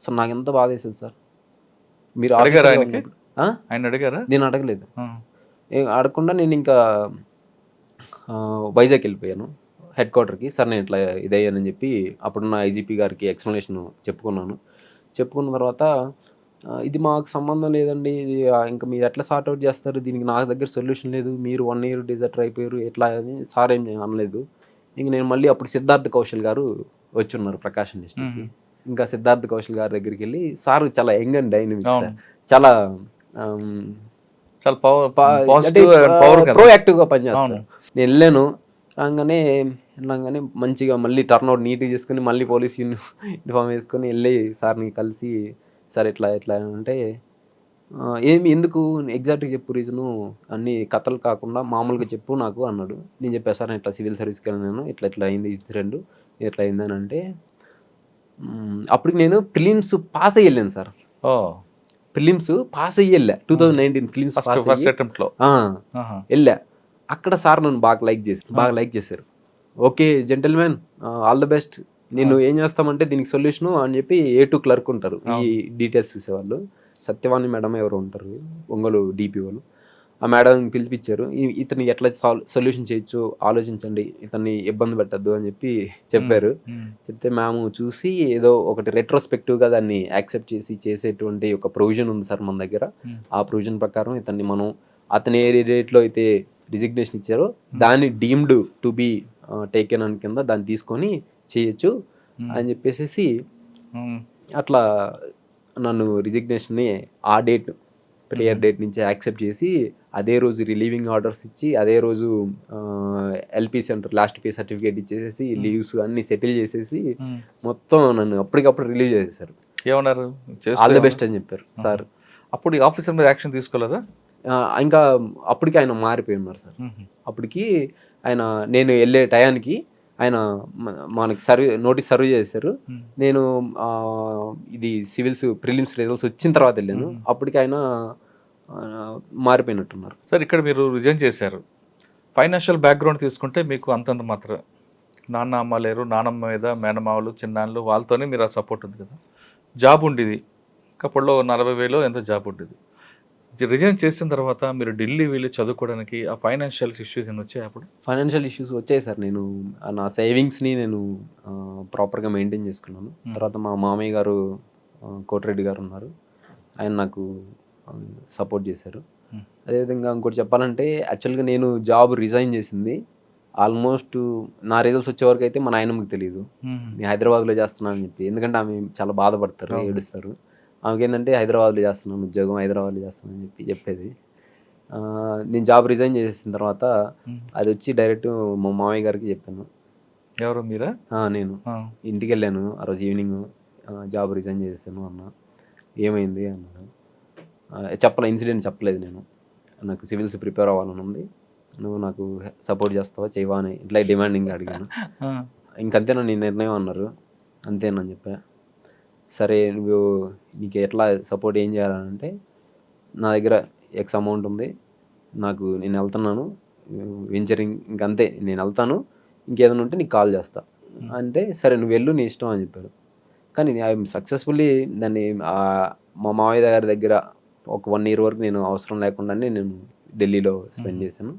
అసలు నాకు ఎంత బాధ వేసేది సార్. మీరు ఆయన అడిగారా? నేను అడగలేదు. అడగకుండా నేను ఇంకా వైజాగ్ వెళ్ళిపోయాను హెడ్ క్వార్టర్కి. సార్ నేను ఇట్లా ఇదయ్యానని చెప్పి అప్పుడున్న ఐజీపీ గారికి ఎక్స్ప్లెనేషన్ చెప్పుకున్న తర్వాత, ఇది మాకు సంబంధం లేదండి, ఇది ఇంకా మీరు ఎట్లా సార్ట్అవుట్ చేస్తారు, దీనికి నాకు దగ్గర సొల్యూషన్ లేదు, మీరు 1 year డిజర్టర్ అయిపోయారు ఎట్లా అని సార్ ఏం అనలేదు. ఇంక నేను మళ్ళీ అప్పుడు సిద్ధార్థ్ కౌశల్ గారు వచ్చి ఉన్నారు ప్రకాశం డిస్ట్రిక్ట్కి. ఇంకా సిద్ధార్థ్ కౌశల్ గారి దగ్గరికి వెళ్ళి, సార్ చాలా యంగ్ అండ్ డైనమిక్ సార్, చాలా ప్రోయాక్టివ్గా పనిచేస్తాను. నేను వెళ్ళాను, రాగానే మంచిగా మళ్ళీ టర్న్అవుట్ నీట్గా చేసుకుని మళ్ళీ పోలీస్ యూనిఫామ్ వేసుకొని వెళ్ళి సార్ని కలిసి, సార్ ఎట్లా అంటే, ఎందుకు ఎగ్జాక్ట్గా చెప్పు రీజను, అన్ని కథలు కాకుండా మామూలుగా చెప్పు నాకు అన్నాడు. నేను చెప్పాను సార్ ఇట్లా సివిల్ సర్వీస్కి వెళ్ళాను, ఇట్లా అయింది ఇన్సిడెంట్, ఇట్లా అయిందని అంటే, అప్పటికి నేను ప్రిలిమ్స్ పాస్ అయ్యి వెళ్ళాను సార్. ప్రిలిమ్స్ పాస్ అయ్యి వెళ్ళా 2019 ప్రిలిమ్స్ పాస్ వెళ్ళా. అక్కడ సార్ నన్ను బాగా లైక్ చేశారు. Okay gentlemen, all the best, నేను ఏం చేస్తామంటే దీనికి సొల్యూషను అని చెప్పి A2 క్లర్క్ ఉంటారు, ఈ డీటెయిల్స్ చూసేవాళ్ళు, సత్యవాణి మేడం ఎవరు ఉంటారు, ఒంగోలు DP వాళ్ళు, ఆ మేడం పిలిపించారు. ఇతన్ని ఎట్లా సొల్యూషన్ చేయొచ్చు ఆలోచించండి, ఇతన్ని ఇబ్బంది పెట్టద్దు అని చెప్పి చెప్పారు. చెప్తే మేము చూసి ఏదో ఒకటి రెట్రోస్పెక్టివ్గా దాన్ని యాక్సెప్ట్ చేసేటువంటి ఒక ప్రొవిజన్ ఉంది సార్ మన దగ్గర. ఆ ప్రొవిజన్ ప్రకారం ఇతన్ని మనం అతని ఏ డేట్లో అయితే రిజిగ్నేషన్ ఇచ్చారో దాన్ని డీమ్డ్ టు బీ టేకెన్ అని కింద దాన్ని తీసుకొని చేయొచ్చు అని చెప్పేసి అట్లా నన్ను రిజిగ్నేషన్ని ఆ డేట్ ప్రేయర్ డేట్ నుంచి యాక్సెప్ట్ చేసి అదే రోజు రిలీవింగ్ ఆర్డర్స్ ఇచ్చి అదే రోజు LP centre last pay certificate ఇచ్చేసి లీవ్స్ అన్ని సెటిల్ చేసేసి మొత్తం నన్ను అప్పటికప్పుడు రిలీవ్ చేసేసారు. ఏమన్నారు? ఆల్ ది బెస్ట్ అని చెప్పారు సార్. అప్పుడు ఆఫీసర్ మీద యాక్షన్ తీసుకోలేదా? ఇంకా అప్పటికి ఆయన మారిపోయి ఉన్నారు సార్. అప్పటికి ఆయన నేను వెళ్ళే టయానికి ఆయన మనకి నోటీస్ సర్వ్ చేశారు. నేను ఇది సివిల్స్ ప్రిలిమ్స్ రిజల్ట్స్ వచ్చిన తర్వాత వెళ్ళాను. అప్పటికి ఆయన మారిపోయినట్టున్నారు సార్. ఇక్కడ మీరు రిజైన్ చేశారు. ఫైనాన్షియల్ బ్యాక్గ్రౌండ్ తీసుకుంటే మీకు అంతంత మాత్రం నాన్న అమ్మ లేరు, నానమ్మ మీద మేనమావలు చిన్నాళ్ళు వాళ్ళతోనే మీరు ఆ సపోర్ట్ ఉంది కదా. జాబ్ ఉండేది అప్పట్లో 40,000 ఎంతో జాబ్ ఉండేది. రిజైన్ చేసిన తర్వాత మీరు ఢిల్లీ వెళ్ళి చదువుకోవడానికి ఆ ఫైనాన్షియల్ ఇష్యూస్ ఏమి వచ్చాయి? అప్పుడు ఫైనాన్షియల్ ఇష్యూస్ వచ్చాయి సార్. నేను నా సేవింగ్స్ని నేను ప్రాపర్గా మెయింటైన్ చేసుకున్నాను. తర్వాత మా మామయ్య గారు కోటిరెడ్డి గారు ఉన్నారు, ఆయన నాకు సపోర్ట్ చేశారు. అదేవిధంగా ఇంకోటి చెప్పాలంటే యాక్చువల్గా నేను జాబ్ రిజైన్ చేసింది ఆల్మోస్ట్ నా రిజల్ట్స్ వచ్చే వరకు అయితే మా నాయనమ్మకి తెలియదు నేను హైదరాబాద్లో చేస్తున్నాను అని చెప్పి. ఎందుకంటే ఆమె చాలా బాధపడతారు, ఏడుస్తారు. ఆమెకి ఏంటంటే హైదరాబాద్లో చేస్తున్నాను ఉద్యోగం, హైదరాబాద్లో చేస్తున్నాను అని చెప్పేది. నేను జాబ్ రిజైన్ చేసిన తర్వాత అది వచ్చి డైరెక్ట్ మా మామయ్య గారికి చెప్పాను. ఎవరు మీరా? నేను ఇంటికి వెళ్ళాను ఆ రోజు ఈవినింగ్, జాబ్ రిజైన్ చేశాను అన్న. ఏమైంది అన్నాడు. ఇన్సిడెంట్ చెప్పలేదు. నేను నాకు సివిల్స్ ప్రిపేర్ అవ్వాలని ఉంది, నువ్వు నాకు సపోర్ట్ చేస్తావా చేయవా అని ఇట్లా డిమాండింగ్ అడిగాను. ఇంకంతేనా నీ నిర్ణయం అన్నారు. అంతేనని చెప్పా. సరే నువ్వు నీకు ఎట్లా సపోర్ట్ ఏం చేయాలంటే, నా దగ్గర ఎక్స్ అమౌంట్ ఉంది, నేను వెళ్తున్నాను వెంచరింగ్, ఇంకంతే నేను వెళ్తాను, ఇంకేదైనా ఉంటే నీకు కాల్ చేస్తా అంటే, సరే నువ్వు వెళ్ళు నీ ఇష్టం అని చెప్పారు. కానీ ఐఎమ్ సక్సెస్ఫుల్లీ దాన్ని మా మావయ్య గారి దగ్గర ఒక 1 year వరకు నేను అవసరం లేకుండానే నేను ఢిల్లీలో స్పెండ్ చేశాను.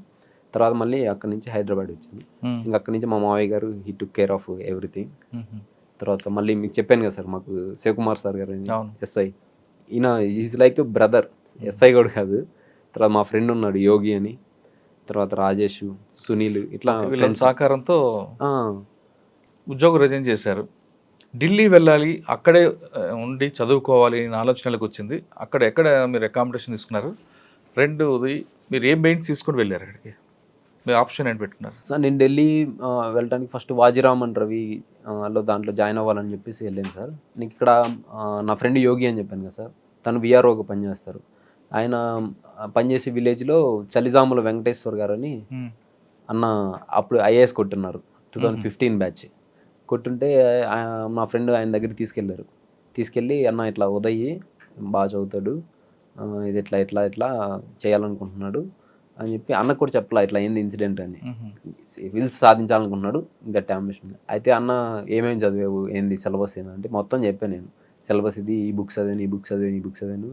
తర్వాత మళ్ళీ అక్కడి నుంచి హైదరాబాద్ వచ్చాను. ఇంకా అక్కడి నుంచి మా మావయ్య గారు he took care of everything. తర్వాత మళ్ళీ మీకు చెప్పాను కదా సార్, మాకు శివకుమార్ సార్ గారు ఎస్ఐ, ఈయన ఈజ్ లైక్ బ్రదర్, ఎస్ఐ కూడా కాదు. తర్వాత మా ఫ్రెండ్ ఉన్నాడు యోగి అని, తర్వాత రాజేష్, సునీల్, ఇట్లా సహకారంతో ఉద్యోగం రిజైన్ చేశారు. ఢిల్లీ వెళ్ళాలి, అక్కడే ఉండి చదువుకోవాలి అనే ఆలోచనలకు వచ్చింది. ఎక్కడ మీరు అకామిడేషన్ తీసుకున్నారు? రెండోది మీరు ఏం మెయిన్స్ తీసుకొని వెళ్ళారు అక్కడికి? మీ ఆప్షన్ ఏంటి పెట్టుకున్నారు? సార్ నేను ఢిల్లీ వెళ్ళడానికి ఫస్ట్ వాజీరామ్ అండ్ రవి లో దాంట్లో జాయిన్ అవ్వాలని చెప్పేసి వెళ్ళాను సార్. నీకు ఇక్కడ నా ఫ్రెండ్ యోగి అని చెప్పాను కదా సార్, తను విఆర్ఓగా పనిచేస్తారు. ఆయన పనిచేసే విలేజ్లో చలిజాముల వెంకటేశ్వర్ గారు అని అన్న అప్పుడు ఐఏఎస్ కొట్టున్నారు, 2015 బ్యాచ్ కొట్టుంటే మా ఫ్రెండ్ ఆయన దగ్గరికి తీసుకెళ్ళి అన్న ఇట్లా ఉదయ్ బాగా చదువుతాడు, ఇది ఇట్లా ఇట్లా ఇట్లా చేయాలనుకుంటున్నాడు అని చెప్పి అన్నకు కూడా చెప్పలా ఇట్లా ఏంది ఇన్సిడెంట్ అని. సివిల్స్ సాధించాలనుకుంటున్నాడు, గట్టి అంబిషన్. అయితే అన్న ఏమేమి చదివావు, ఏంది సిలబస్ ఏంటంటే మొత్తం చెప్పాను నేను. సిలబస్ ఇది, ఈ బుక్స్ చదివాను.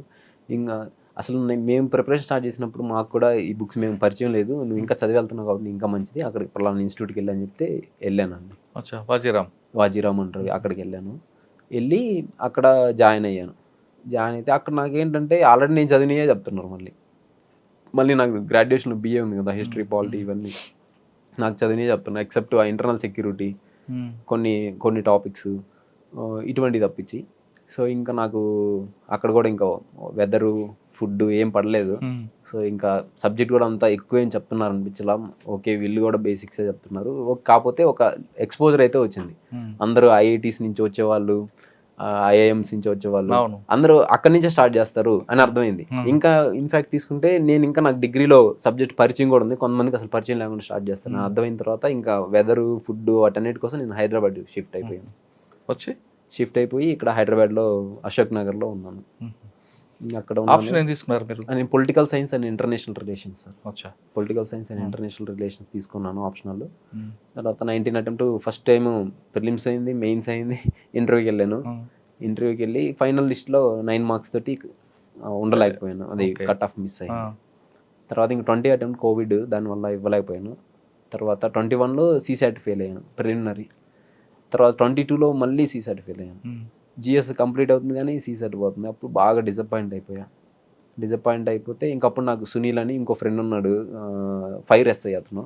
ఇంకా అసలు మేము ప్రిపరేషన్ స్టార్ట్ చేసినప్పుడు మాకు కూడా ఈ బుక్స్ మేము పరిచయం లేదు, నువ్వు ఇంకా చదివి వెళ్తున్నావు కాబట్టి ఇంకా మంచిది, అక్కడికి పలానా ఇన్స్టిట్యూట్కి వెళ్ళి అని చెప్తే వెళ్ళానండి. వాజీరామ్ అంటారు, అక్కడికి వెళ్ళి అక్కడ జాయిన్ అయ్యాను. జాయిన్ అయితే అక్కడ నాకేంటంటే ఆల్రెడీ నేను చదివినయే చెప్తున్నారు. మళ్ళీ నాకు గ్రాడ్యుయేషన్ BA ఉంది కదా, హిస్టరీ పాలిటీ ఇవన్నీ నాకు చదివినయే చెప్తున్నారు, ఎక్సెప్ట్ ఇంటర్నల్ సెక్యూరిటీ కొన్ని టాపిక్స్ ఇటువంటివి తప్పించి. సో ఇంకా నాకు అక్కడ కూడా ఇంకా వెదరు ఫుడ్ ఏం పడలేదు. సో ఇంకా సబ్జెక్ట్ కూడా అంతా ఎక్కువ ఏం చెప్తున్నారు అనిపించలా. ఓకే వీళ్ళు కూడా బేసిక్సే చెప్తున్నారు, కాకపోతే ఒక ఎక్స్పోజర్ అయితే వచ్చింది. అందరూ IITs నుంచి వచ్చేవాళ్ళు, IIMs నుంచి వచ్చేవాళ్ళు అందరూ అక్కడి నుంచే స్టార్ట్ చేస్తారు అని అర్థమైంది. ఇంకా ఇన్ఫాక్ట్ తీసుకుంటే నేను ఇంకా నాకు డిగ్రీలో సబ్జెక్ట్ పరిచయం కూడా ఉంది, కొంతమందికి అసలు పరిచయం లేకుండా స్టార్ట్ చేస్తాను. అర్థమైన తర్వాత ఇంకా వెదరు ఫుడ్ వాటన్నిటి కోసం నేను హైదరాబాద్ షిఫ్ట్ అయిపోయి ఇక్కడ హైదరాబాద్లో అశోక్ నగర్లో ఉన్నాను. అక్కడ నేను political science and international relations తీసుకున్నాను ఆప్షనల్. తర్వాత 19 అటెంప్ట్ ఫస్ట్ టైం ప్రిలిమ్స్ అయింది, మెయిన్స్ అయింది, ఇంటర్వ్యూకి వెళ్ళి ఫైనల్ లిస్ట్లో 9 మార్క్స్ తోటి ఉండలేకపోయాను, అది కట్ ఆఫ్ మిస్ అయింది. తర్వాత ఇంక 20 అటెంప్ట్ కోవిడ్, దానివల్ల ఇవ్వలేకపోయాను. తర్వాత 21లో CSAT ఫెయిల్ అయ్యాను ప్రిలిమినరీ. తర్వాత 22లో మళ్ళీ CSAT ఫెయిల్ అయ్యాను. GS కంప్లీట్ అవుతుంది కానీ CSAT పోతుంది. అప్పుడు బాగా డిసప్పాయింట్ అయిపోతే ఇంకప్పుడు నాకు సునీల్ అని ఇంకో ఫ్రెండ్ ఉన్నాడు, ఫైర్ SI అతను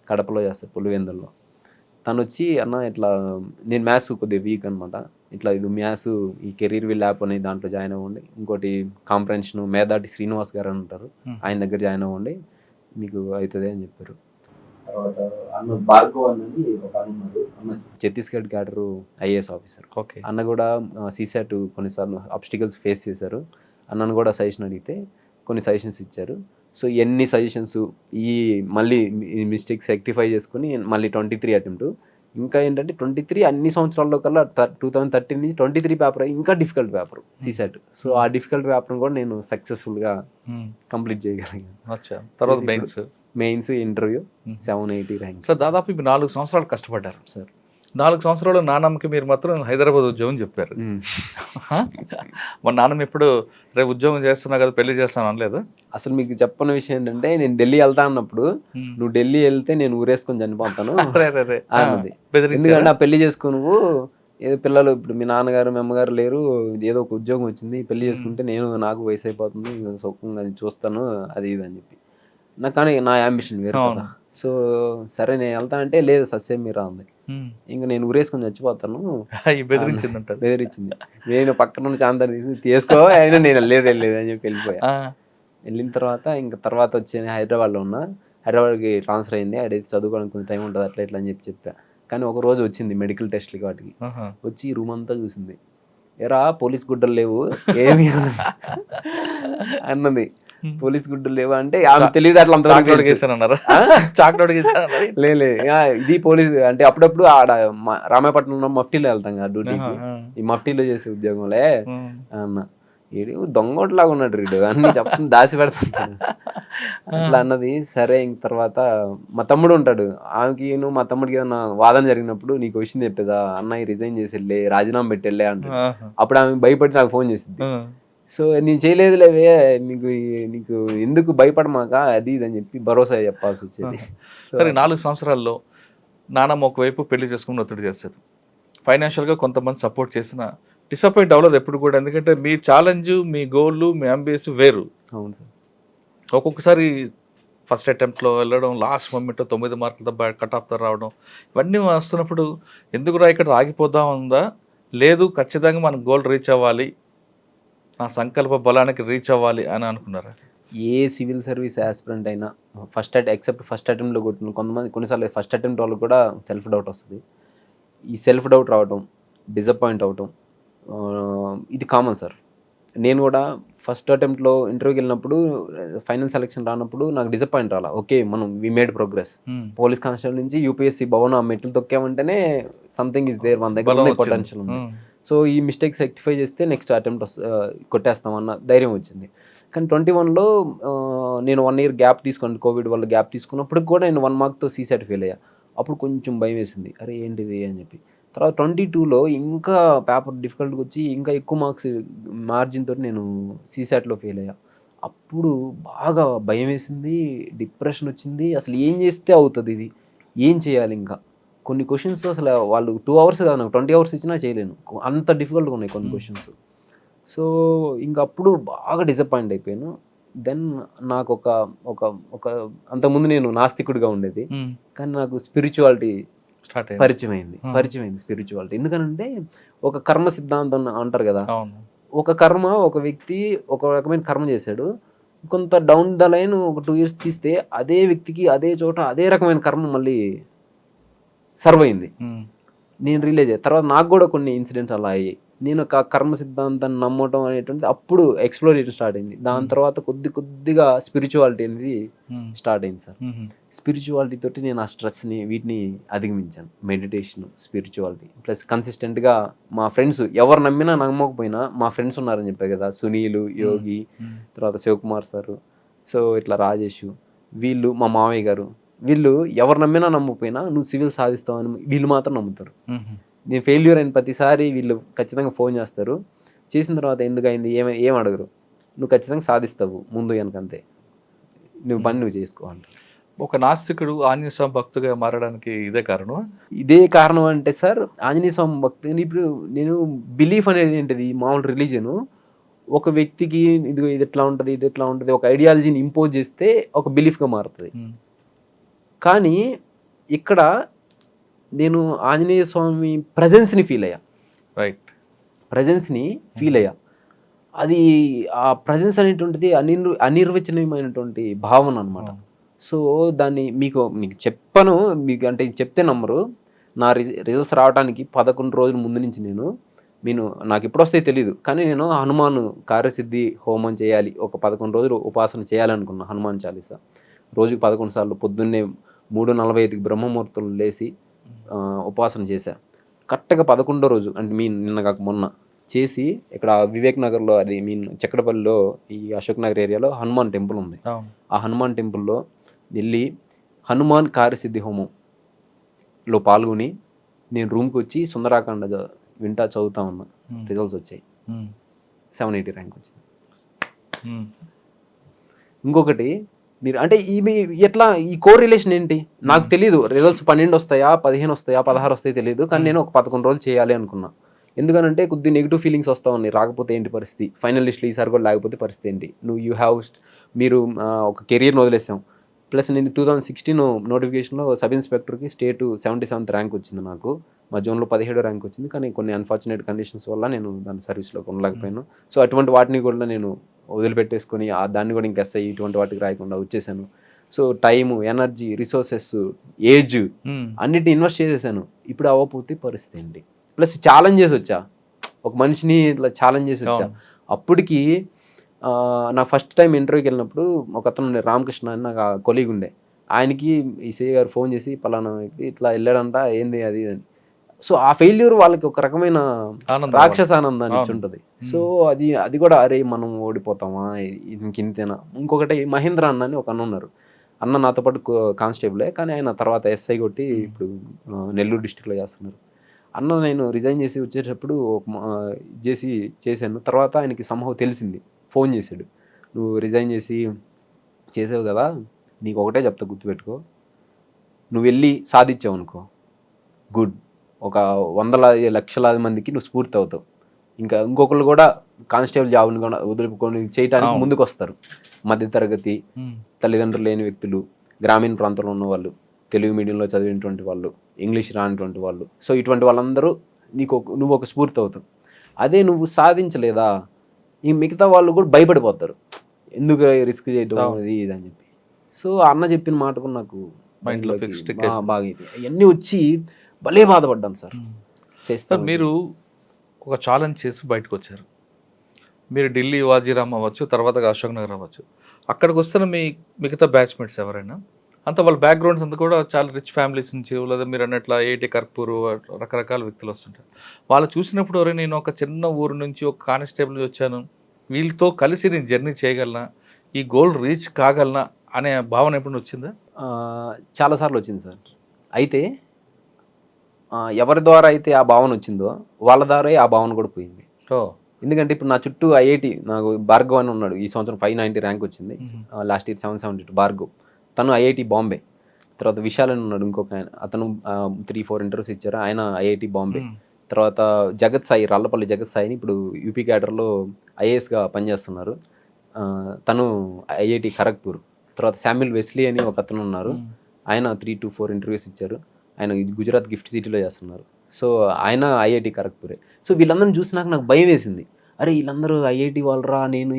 కడపలో చేస్తాడు పులివెందుల్లో. తను వచ్చి అన్న ఇట్లా నేను మ్యాథ్స్ కొద్దిగా వీక్ అనమాట, ఇట్లా ఇది మ్యాథ్స్ ఈ కెరీర్ విల్ యాప్ అని దాంట్లో జాయిన్ అవ్వండి, ఇంకోటి కాంప్రహెన్షన్ మేధాటి శ్రీనివాస్ గారు అని ఉంటారు, ఆయన దగ్గర జాయిన్ అవ్వండి మీకు అవుతుంది అని చెప్పారు. తర్వాత అన్న భార్గవ్ అన్నది ఒక అన్నారు, అన్న ఛత్తీస్గఢ్ క్యాడర్ IAS ఆఫీసర్. అన్న కూడా CSAT కొన్నిసార్లు ఆబ్స్టికల్స్ ఫేస్ చేశారు. అన్నను కూడా సజెషన్ అడిగితే కొన్ని సజెషన్స్ ఇచ్చారు. సో ఎన్ని సజెషన్స్ ఈ మళ్ళీ మిస్టేక్స్ రెక్టిఫై చేసుకుని మళ్ళీ 23 అటెంప్ట్. ఇంకా ఏంటంటే 23 అన్ని సంవత్సరాల్లో కల్లా 2013 నుంచి 23 పేపర్ ఇంకా డిఫికల్ట్ పేపర్ CSAT. సో ఆ డిఫికల్ట్ పేపర్ని కూడా నేను సక్సెస్ఫుల్గా కంప్లీట్ చేయగలిగాను. తర్వాత మెయిన్స్ ఇంటర్వ్యూ 780 ర్యాంక్. సార్ దాదాపు ఇప్పుడు 4 సంవత్సరాలు కష్టపడ్డారు సార్. 4 సంవత్సరాలు నాన్నమ్మకి మీరు మాత్రం హైదరాబాద్ ఉద్యోగం చెప్పారు. మా నాన్నమ్మ ఎప్పుడు రేపు ఉద్యోగం చేస్తున్నా కదా పెళ్లి చేస్తాను అనలేదు? అసలు మీకు చెప్పని విషయం ఏంటంటే నేను ఢిల్లీ వెళ్తా అన్నప్పుడు నువ్వు ఢిల్లీ వెళ్తే నేను ఊరేసుకొని చనిపోతాను అన్నది. ఎందుకంటే నా పెళ్లి చేసుకో, నువ్వు ఏదో పిల్లలు ఇప్పుడు మీ నాన్నగారు మీ అమ్మగారు లేరు, ఏదో ఒక ఉద్యోగం వచ్చింది, పెళ్లి చేసుకుంటే నాకు వయసు అయిపోతుంది, సుఖంగా చూస్తాను అది ఇది అని చెప్పి. నాకు కానీ నా యాంబిషన్ వేరు కదా. సో సరే నేను వెళ్తానంటే లేదు సస్యం మీరా అంది. ఇంకా నేను ఊరేసుకొని చచ్చిపోతాను బెదిరించింది. నేను పక్కన చాంతాన్ని తీసుకో అయినా నేను వెళ్ళలేదు అని చెప్పి వెళ్ళిపోయా. వెళ్ళిన తర్వాత తర్వాత వచ్చి హైదరాబాద్లో ఉన్నా, హైదరాబాద్కి ట్రాన్స్ఫర్ అయింది. అడైతే చదువుకోవడానికి కొంచెం టైం ఉంటుంది అట్లా ఇట్లా అని చెప్పా. కానీ ఒక రోజు వచ్చింది మెడికల్ టెస్ట్లకి వాటికి, వచ్చి రూమ్ అంతా చూసింది. ఎరా పోలీస్ గుడ్డలు లేవు ఏమి అన్నది. పోలీస్ గుడ్డలు లేవా అంటే ఆమె తెలియదు అట్లా లే ఇది పోలీస్ అంటే అప్పుడప్పుడు ఆడ రామాయపట్నంలో మఫ్టీలో వెళ్తాం కదా డ్యూటీకి, ఈ మఫ్టీలో చేసే ఉద్యోగంలే అన్న. ఏడు దొంగోట్లాగా ఉన్నాడు రీడు అన్ని చెప్పని దాచి పెడతాను అట్లా అన్నది. సరే ఇంక తర్వాత మా తమ్ముడు ఉంటాడు, ఆమెకి మా తమ్ముడికి ఏదైనా వాదన జరిగినప్పుడు నీకు వచ్చింది చెప్పేదా అన్నయ్య రిజైన్ చేసి వెళ్ళే రాజీనామా పెట్టి వెళ్ళే అంటాడు. అప్పుడు ఆమె భయపడి నాకు ఫోన్ చేసింది. సో నేను చేయలేదులేవే, నీకు ఎందుకు భయపడమాక అది ఇది అని చెప్పి భరోసా చెప్పాల్సి వచ్చేది. సరే 4 సంవత్సరాల్లో నాన్నమ్మ ఒకవైపు పెళ్లి చేసుకుని ఒత్తిడి చేస్తుంది, ఫైనాన్షియల్గా కొంతమంది సపోర్ట్ చేసిన డిసప్పాయింట్ అవ్వలేదు ఎప్పుడు కూడా, ఎందుకంటే మీ ఛాలెంజ్ మీ గోల్ మీ అంబియన్స్ వేరు. అవును సార్. ఒక్కొక్కసారి ఫస్ట్ అటెంప్ట్లో వెళ్ళడం, లాస్ట్ మూమెంట్ 9 మార్కులతో కట్ ఆఫ్తో రావడం, ఇవన్నీ వస్తున్నప్పుడు ఎందుకురా ఇక్కడ ఆగిపోదాం ఉందా, లేదు ఖచ్చితంగా మన గోల్ రీచ్ అవ్వాలి, నా సంకల్ప బలానికి రీచ్ అవ్వాలి అని అనుకున్నారా? ఏ సివిల్ సర్వీస్ యాస్పిరెంట్ అయినా ఎక్సెప్ట్ ఫస్ట్ అటెంప్ట్లో కొట్టిన కొంతమంది కొన్నిసార్లు ఫస్ట్ అటెంప్ట్ వాళ్ళకి కూడా సెల్ఫ్ డౌట్ వస్తుంది. ఈ సెల్ఫ్ డౌట్ రావటం, డిసప్పాయింట్ అవ్వటం ఇది కామన్ సార్. నేను కూడా ఫస్ట్ అటెంప్ట్లో ఇంటర్వ్యూకి వెళ్ళినప్పుడు ఫైనల్ సెలెక్షన్ రానప్పుడు నాకు డిసప్పాయింట్ రాలా. ఓకే, మనం we made progress. Police constable నుంచి యూపీఎస్సీ భవన్ ఆ మెట్లు తొక్కామంటేనే సంథింగ్ ఇస్ దేర్, మన దగ్గర పొటెన్షియల్ ఉంది. సో ఈ మిస్టేక్స్ రెక్టిఫై చేస్తే నెక్స్ట్ అటెంప్ట్ కొట్టేస్తామన్న ధైర్యం వచ్చింది. కానీ 21లో నేను 1 year గ్యాప్ తీసుకోండి, కోవిడ్ వల్ల గ్యాప్ తీసుకున్నప్పుడు కూడా నేను 1 markతో సీసెట్ ఫెయిల్ అయ్యా. అప్పుడు కొంచెం భయం వేసింది, అరే ఏంటిది అని చెప్పి. తర్వాత 22లో ఇంకా పేపర్ డిఫికల్ట్గా వచ్చి ఇంకా ఎక్కువ మార్క్స్ మార్జిన్ తోటి నేను సీసాట్లో ఫెయిల్ అయ్యా. అప్పుడు బాగా భయం వేసింది, డిప్రెషన్ వచ్చింది. అసలు ఏం చేస్తే అవుతుంది ఇది, ఏం చేయాలి? ఇంకా కొన్ని క్వశ్చన్స్ అసలు వాళ్ళు 2 hours కాదు, నాకు 20 hours ఇచ్చినా చేయలేను, అంత డిఫికల్ట్గా ఉన్నాయి కొన్ని క్వశ్చన్స్. సో ఇంకా అప్పుడు బాగా డిసప్పాయింట్ అయిపోయాను. దెన్ నాకు ఒక ఒక అంతకుముందు నేను నాస్తికుడిగా ఉండేది, కానీ నాకు స్పిరిచువాలిటీ పరిచయం అయింది స్పిరిచువాలిటీ. ఎందుకనంటే ఒక కర్మ సిద్ధాంతం అంటారు కదా, ఒక కర్మ, ఒక వ్యక్తి ఒక రకమైన కర్మ చేశాడు, కొంత డౌన్ ద లైన్ ఒక 2 years తీస్తే అదే వ్యక్తికి అదే చోట అదే రకమైన కర్మ మళ్ళీ సర్వ్ అయింది. నేను రిలీజ్ అయ్యా. తర్వాత నాకు కూడా కొన్ని ఇన్సిడెంట్స్ అలా అయ్యాయి. నేను ఒక కర్మ సిద్ధాంతాన్ని నమ్మటం అనేటువంటిది అప్పుడు ఎక్స్ప్లోరేషన్ స్టార్ట్ అయింది. దాని తర్వాత కొద్దిగా స్పిరిచువాలిటీ అనేది స్టార్ట్ అయింది సార్. స్పిరిచువాలిటీ తోటి నేను ఆ స్ట్రెస్ని వీటిని అధిగమించాను. మెడిటేషన్, స్పిరిచువాలిటీ ప్లస్ కన్సిస్టెంట్గా మా ఫ్రెండ్స్ ఎవరు నమ్మినా నమ్మకపోయినా మా ఫ్రెండ్స్ ఉన్నారని చెప్పారు కదా, సునీల్, యోగి, తర్వాత శివకుమార్ సారు, సో ఇట్లా రాజేష్, వీళ్ళు మా మావయ్య గారు, వీళ్ళు ఎవరు నమ్మినా నమ్మకపోయినా నువ్వు సివిల్ సాధిస్తావని వీళ్ళు మాత్రం నమ్ముతారు. నేను ఫెయిల్యూర్ అయిన ప్రతిసారి వీళ్ళు ఖచ్చితంగా ఫోన్ చేస్తారు. చేసిన తర్వాత ఎందుకు అయింది ఏం అడగరు, నువ్వు ఖచ్చితంగా సాధిస్తావు ముందు వెనకంతే, నువ్వు పని నువ్వు చేసుకోవాలి. ఒక నాస్తికుడు ఆంజనేయ స్వామి భక్తుగా మారడానికి ఇదే కారణం? ఇదే కారణం అంటే సార్, ఆంజనేయ స్వామి భక్తి ఇప్పుడు నేను బిలీఫ్ అనేది ఏంటిది, మామూలు రిలీజను ఒక వ్యక్తికి ఇది ఎట్లా ఉంటుంది, ఇది ఎట్లా ఉంటుంది, ఒక ఐడియాలజీని ఇంపోజ్ చేస్తే ఒక బిలీఫ్గా మారుతుంది. కానీ ఇక్కడ నేను ఆంజనేయ స్వామి ప్రజెన్స్ని ఫీల్ అయ్యా. రైట్, ప్రజెన్స్ని ఫీల్ అయ్యా. అది ఆ ప్రజెన్స్ అనేటువంటిది అనిర్వచనీయమైనటువంటి భావన అనమాట. సో దాన్ని మీకు చెప్పను, మీకు అంటే చెప్తే నమ్మరు. నా రిజల్ట్స్ రావడానికి 11 రోజుల ముందు నుంచి నేను నాకు ఎప్పుడు వస్తాయో తెలియదు, కానీ నేను హనుమాన్ కార్యసిద్ధి హోమం చేయాలి, ఒక 11 రోజులు ఉపాసన చేయాలనుకున్నా. హనుమాన్ చాలీసా రోజుకి 11 సార్లు పొద్దున్నే 3:45కి బ్రహ్మముహూర్తం లేచి ఉపాసన చేశా. కరెక్ట్గా 11వ రోజు అంటే నిన్న కాక మొన్న చేసి ఇక్కడ వివేక్ నగర్లో, అది చక్కడపల్లిలో, ఈ అశోక్ నగర్ ఏరియాలో హనుమాన్ టెంపుల్ ఉంది. ఆ హనుమాన్ టెంపుల్లో వెళ్ళి హనుమాన్ కార్యసిద్ధి హోమంలో పాల్గొని నేను రూమ్కి వచ్చి సుందరాకాండ వింటా చదువుతా ఉన్నా. రిజల్ట్స్ వచ్చాయి, 780 ర్యాంక్ వచ్చింది. ఇంకొకటి మీరు అంటే ఎట్లా ఈ కోర్ రిలేషన్ ఏంటి నాకు తెలియదు. రిజల్ట్స్ 12 వస్తాయా, 15 వస్తాయా, 16 వస్తాయో తెలియదు, కానీ నేను ఒక 11 రోజులు చేయాలి అనుకున్నా. ఎందుకనంటే కొద్ది నెగిటివ్ ఫీలింగ్స్ వస్తూ ఉన్నాయి, రాకపోతే ఏంటి పరిస్థితి, ఫైనల్ లిస్ట్లో ఈసారి కూడా లేకపోతే పరిస్థితి ఏంటి, మీరు ఒక కెరియర్ని వదిలేసాం. ప్లస్ నేను 2016 నోటిఫికేషన్లో సబ్ ఇన్స్పెక్టర్కి స్టేట్ 77th ర్యాంక్ వచ్చింది నాకు. మా జోన్లో 17వ ర్యాంక్ వచ్చింది, కానీ కొన్ని అన్ఫార్చునేట్ కండిషన్స్ వల్ల నేను దాని సర్వీస్లో ఉండలేకపోయాను. సో అటువంటి వాటిని కూడా నేను వదిలిపెట్టేసుకొని దాన్ని కూడా ఇంకా ఎస్ఐ ఇటువంటి వాటికి రాయకుండా వచ్చేసాను. So time, energy, resources, age అన్నిటిని ఇన్వెస్ట్ చేసేసాను. ఇప్పుడు అవ్వకపోతే పరిస్థితి ఏంటి? ప్లస్ ఛాలెంజ్ చేసి వచ్చా, ఒక మనిషిని ఇట్లా ఛాలెంజ్ చేసి వచ్చా. అప్పటికి నా ఫస్ట్ టైం ఇంటర్వ్యూకి వెళ్ళినప్పుడు ఒక అతను రామకృష్ణ అని నాకు కొలీగ్ ఉండే, ఆయనకి ఈసీ గారు ఫోన్ చేసి పలానా ఇట్లా వెళ్ళాడంట, ఏంది అది అని. సో ఆ ఫెయిల్యూర్ వాళ్ళకి ఒక రకమైన రాక్షస ఆనందాన్ని ఇచ్చి ఉంటుంది. సో అది కూడా అరే మనం ఓడిపోతామా ఇంకింతేనా. ఇంకొకటి మహేంద్ర అన్న అని ఒక అన్న ఉన్నారు. అన్న నాతో పాటు కానిస్టేబులే, కానీ ఆయన తర్వాత ఎస్ఐ కొట్టి ఇప్పుడు నెల్లూరు డిస్టిక్లో చేస్తున్నారు. అన్న నేను రిజైన్ చేసి వచ్చేటప్పుడు చేశాను. తర్వాత ఆయనకి సంభవం తెలిసింది, ఫోన్ చేశాడు, నువ్వు రిజైన్ చేసావు కదా, నీకు ఒకటే చెప్తా గుర్తుపెట్టుకో, నువ్వు వెళ్ళి సాధించావు అనుకో గుడ్, ఒక 100 లక్షలాది మందికి నువ్వు స్ఫూర్తి అవుతావు. ఇంకొకరు కూడా కానిస్టేబుల్ జాబ్ని కూడా వదులుకొని చేయడానికి ముందుకు వస్తారు. మధ్యతరగతి, తల్లిదండ్రులు లేని వ్యక్తులు, గ్రామీణ ప్రాంతంలో ఉన్న వాళ్ళు, తెలుగు మీడియంలో చదివినటువంటి వాళ్ళు, ఇంగ్లీష్ రానిటువంటి వాళ్ళు. సో ఇటువంటి వాళ్ళందరూ నువ్వు ఒక స్ఫూర్తి అవుతావు. అదే నువ్వు సాధించలేదా, ఈ మిగతా వాళ్ళు కూడా భయపడిపోతారు. ఎందుకు రిస్క్ చేయటం అవును. అది ఇది అని చెప్పి. సో అన్న చెప్పిన మాట కూడా నాకు మైండ్లో మైండ్లోకి ఫిక్స్డ్ బాగా ఇది ఇవన్నీ వచ్చి భలే బాధపడ్డాను సార్ చేస్తా సార్ మీరు ఒక ఛాలెంజ్ చేసి బయటకు వచ్చారు. మీరు ఢిల్లీ వాజీరామ్ అవ్వచ్చు, తర్వాత అశోక్ నగర్ అవ్వచ్చు. అక్కడికి వస్తున్న మిగతా బ్యాచ్మేట్స్ ఎవరైనా అంత వాళ్ళ బ్యాక్గ్రౌండ్స్ అంతా కూడా చాలా రిచ్ ఫ్యామిలీస్ నుంచి, లేదా మీరు అన్నట్ల ఐఐటి కర్పూర్ రకరకాల వ్యక్తులు వస్తుంటారు. వాళ్ళు చూసినప్పుడు ఎవరైనా నేను ఒక చిన్న ఊరు నుంచి ఒక కానిస్టేబుల్ వచ్చాను, వీళ్ళతో కలిసి నేను జర్నీ చేయగలనా, ఈ గోల్ రీచ్ కాగలనా అనే భావన ఎప్పుడు వచ్చిందా? చాలాసార్లు వచ్చింది సార్. అయితే ఎవరి ద్వారా అయితే ఆ భావన వచ్చిందో వాళ్ళ ద్వారా ఆ భావన కూడా పోయింది. ఎందుకంటే ఇప్పుడు నా చుట్టూ ఐఐటి, నాకు భార్గవ్ అని ఉన్నాడు, ఈ సంవత్సరం 590 ర్యాంక్ వచ్చింది, లాస్ట్ ఇయర్ 772 భార్గవ్, తను ఐఐటి బాంబే. తర్వాత విశాల్ అని ఉన్నాడు ఇంకొక ఆయన, అతను 3-4 ఇంటర్వ్యూస్ ఇచ్చారు, ఆయన ఐఐటి బాంబే. తర్వాత జగత్ సాయి, రాళ్లపల్లి జగత్ సాయిని ఇప్పుడు యూపీ క్యాడర్లో ఐఏఎస్గా పనిచేస్తున్నారు, తను ఐఐటి ఖరగ్పూర్. తర్వాత శామ్యుల్ వెస్లీ అని ఒక అతను ఉన్నారు, ఆయన 3-4 ఇంటర్వ్యూస్ ఇచ్చారు, ఆయన గుజరాత్ గిఫ్ట్ సిటీలో చేస్తున్నారు. సో ఆయన ఐఐటి ఖరగ్పూరే. సో వీళ్ళందరిని చూసి నాకు భయం వేసింది. అరే వీళ్ళందరూ ఐఐటి వాళ్ళరా, నేను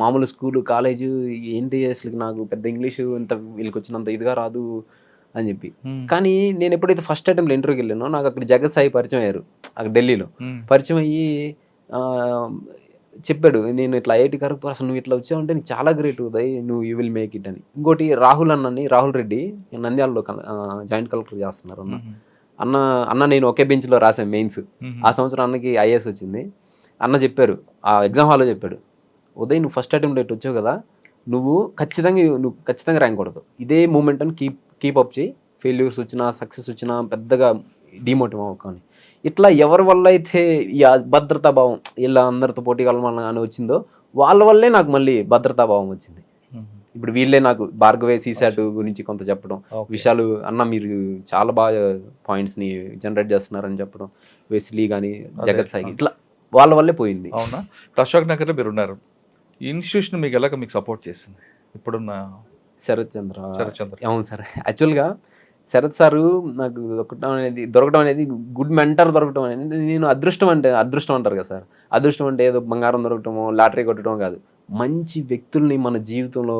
మామూలు స్కూలు కాలేజు ఏంటి, అసలు నాకు పెద్ద ఇంగ్లీషు ఇంత వీళ్ళకి వచ్చినంత ఇదిగా రాదు అని చెప్పి. కానీ నేను ఎప్పుడైతే ఫస్ట్ అటెంప్ట్లో ఇంటర్వ్యూకి వెళ్ళానో నాకు అక్కడ జగత్ సాయి పరిచయం అయ్యారు, అక్కడ ఢిల్లీలో పరిచయం అయ్యి చెప్పాడు, నేను ఇట్లా ఐఐటి ఖరగ్పూర్, అసలు నువ్వు ఇట్లా వచ్చావంటే నీకు చాలా గ్రేట్ ఉదయ్, నువ్వు యూ విల్ మేక్ ఇట్ అని. ఇంకోటి రాహుల్ అన్నని, రాహుల్ రెడ్డి నంద్యాలలో జాయింట్ కలెక్టర్ చేస్తున్నారు అన్న నేను ఒకే బెంచ్లో రాశాను మెయిన్స్. ఆ సంవత్సరం అన్నకి ఐఏఎస్ వచ్చింది. అన్న చెప్పారు, ఆ ఎగ్జామ్ హాల్లో చెప్పాడు, ఉదయ్ నువ్వు ఫస్ట్ అటెంప్ట్ ఎట్ వచ్చావు కదా, నువ్వు ఖచ్చితంగా ర్యాంక్ కొడతావు, ఇదే మూమెంట్ అని కీప్ అప్ చేయి, ఫెయిల్యూర్స్ వచ్చినా సక్సెస్ వచ్చినా పెద్దగా డిమోటివ్ అవ్వకని. ఇట్లా ఎవరి వల్ల అయితే ఈ భద్రతా భావం ఇలా అందరితో పోటీ కలవాలని అని వచ్చిందో వాళ్ళ వల్లే నాకు మళ్ళీ భద్రతా భావం వచ్చింది. ఇప్పుడు వీళ్ళే నాకు భార్గవే సీసాట్ గురించి కొంత చెప్పడం, విషయాలు అన్న మీరు చాలా బాగా పాయింట్స్ని జనరేట్ చేస్తున్నారని చెప్పడం, వెస్లీ కానీ జగత్ సాయి, ఇట్లా వాళ్ళ వల్లే పోయింది. అవునా? అశోక్ నగర్లో మీరు ఉన్నారు, ఇన్స్టిట్యూషన్ మీకు ఎలాగ మీకు సపోర్ట్ చేసింది ఇప్పుడున్న? శరత్ చంద్ర. అవును సార్, యాక్చువల్గా శరత్ సారు నాకు దొరకడం అనేది గుడ్ మెంటర్ దొరకడం అనేది, నేను అదృష్టం అంటారు కదా సార్, అదృష్టం అంటే ఏదో బంగారం దొరకటమో లాటరీ కొట్టడం కాదు, మంచి వ్యక్తుల్ని మన జీవితంలో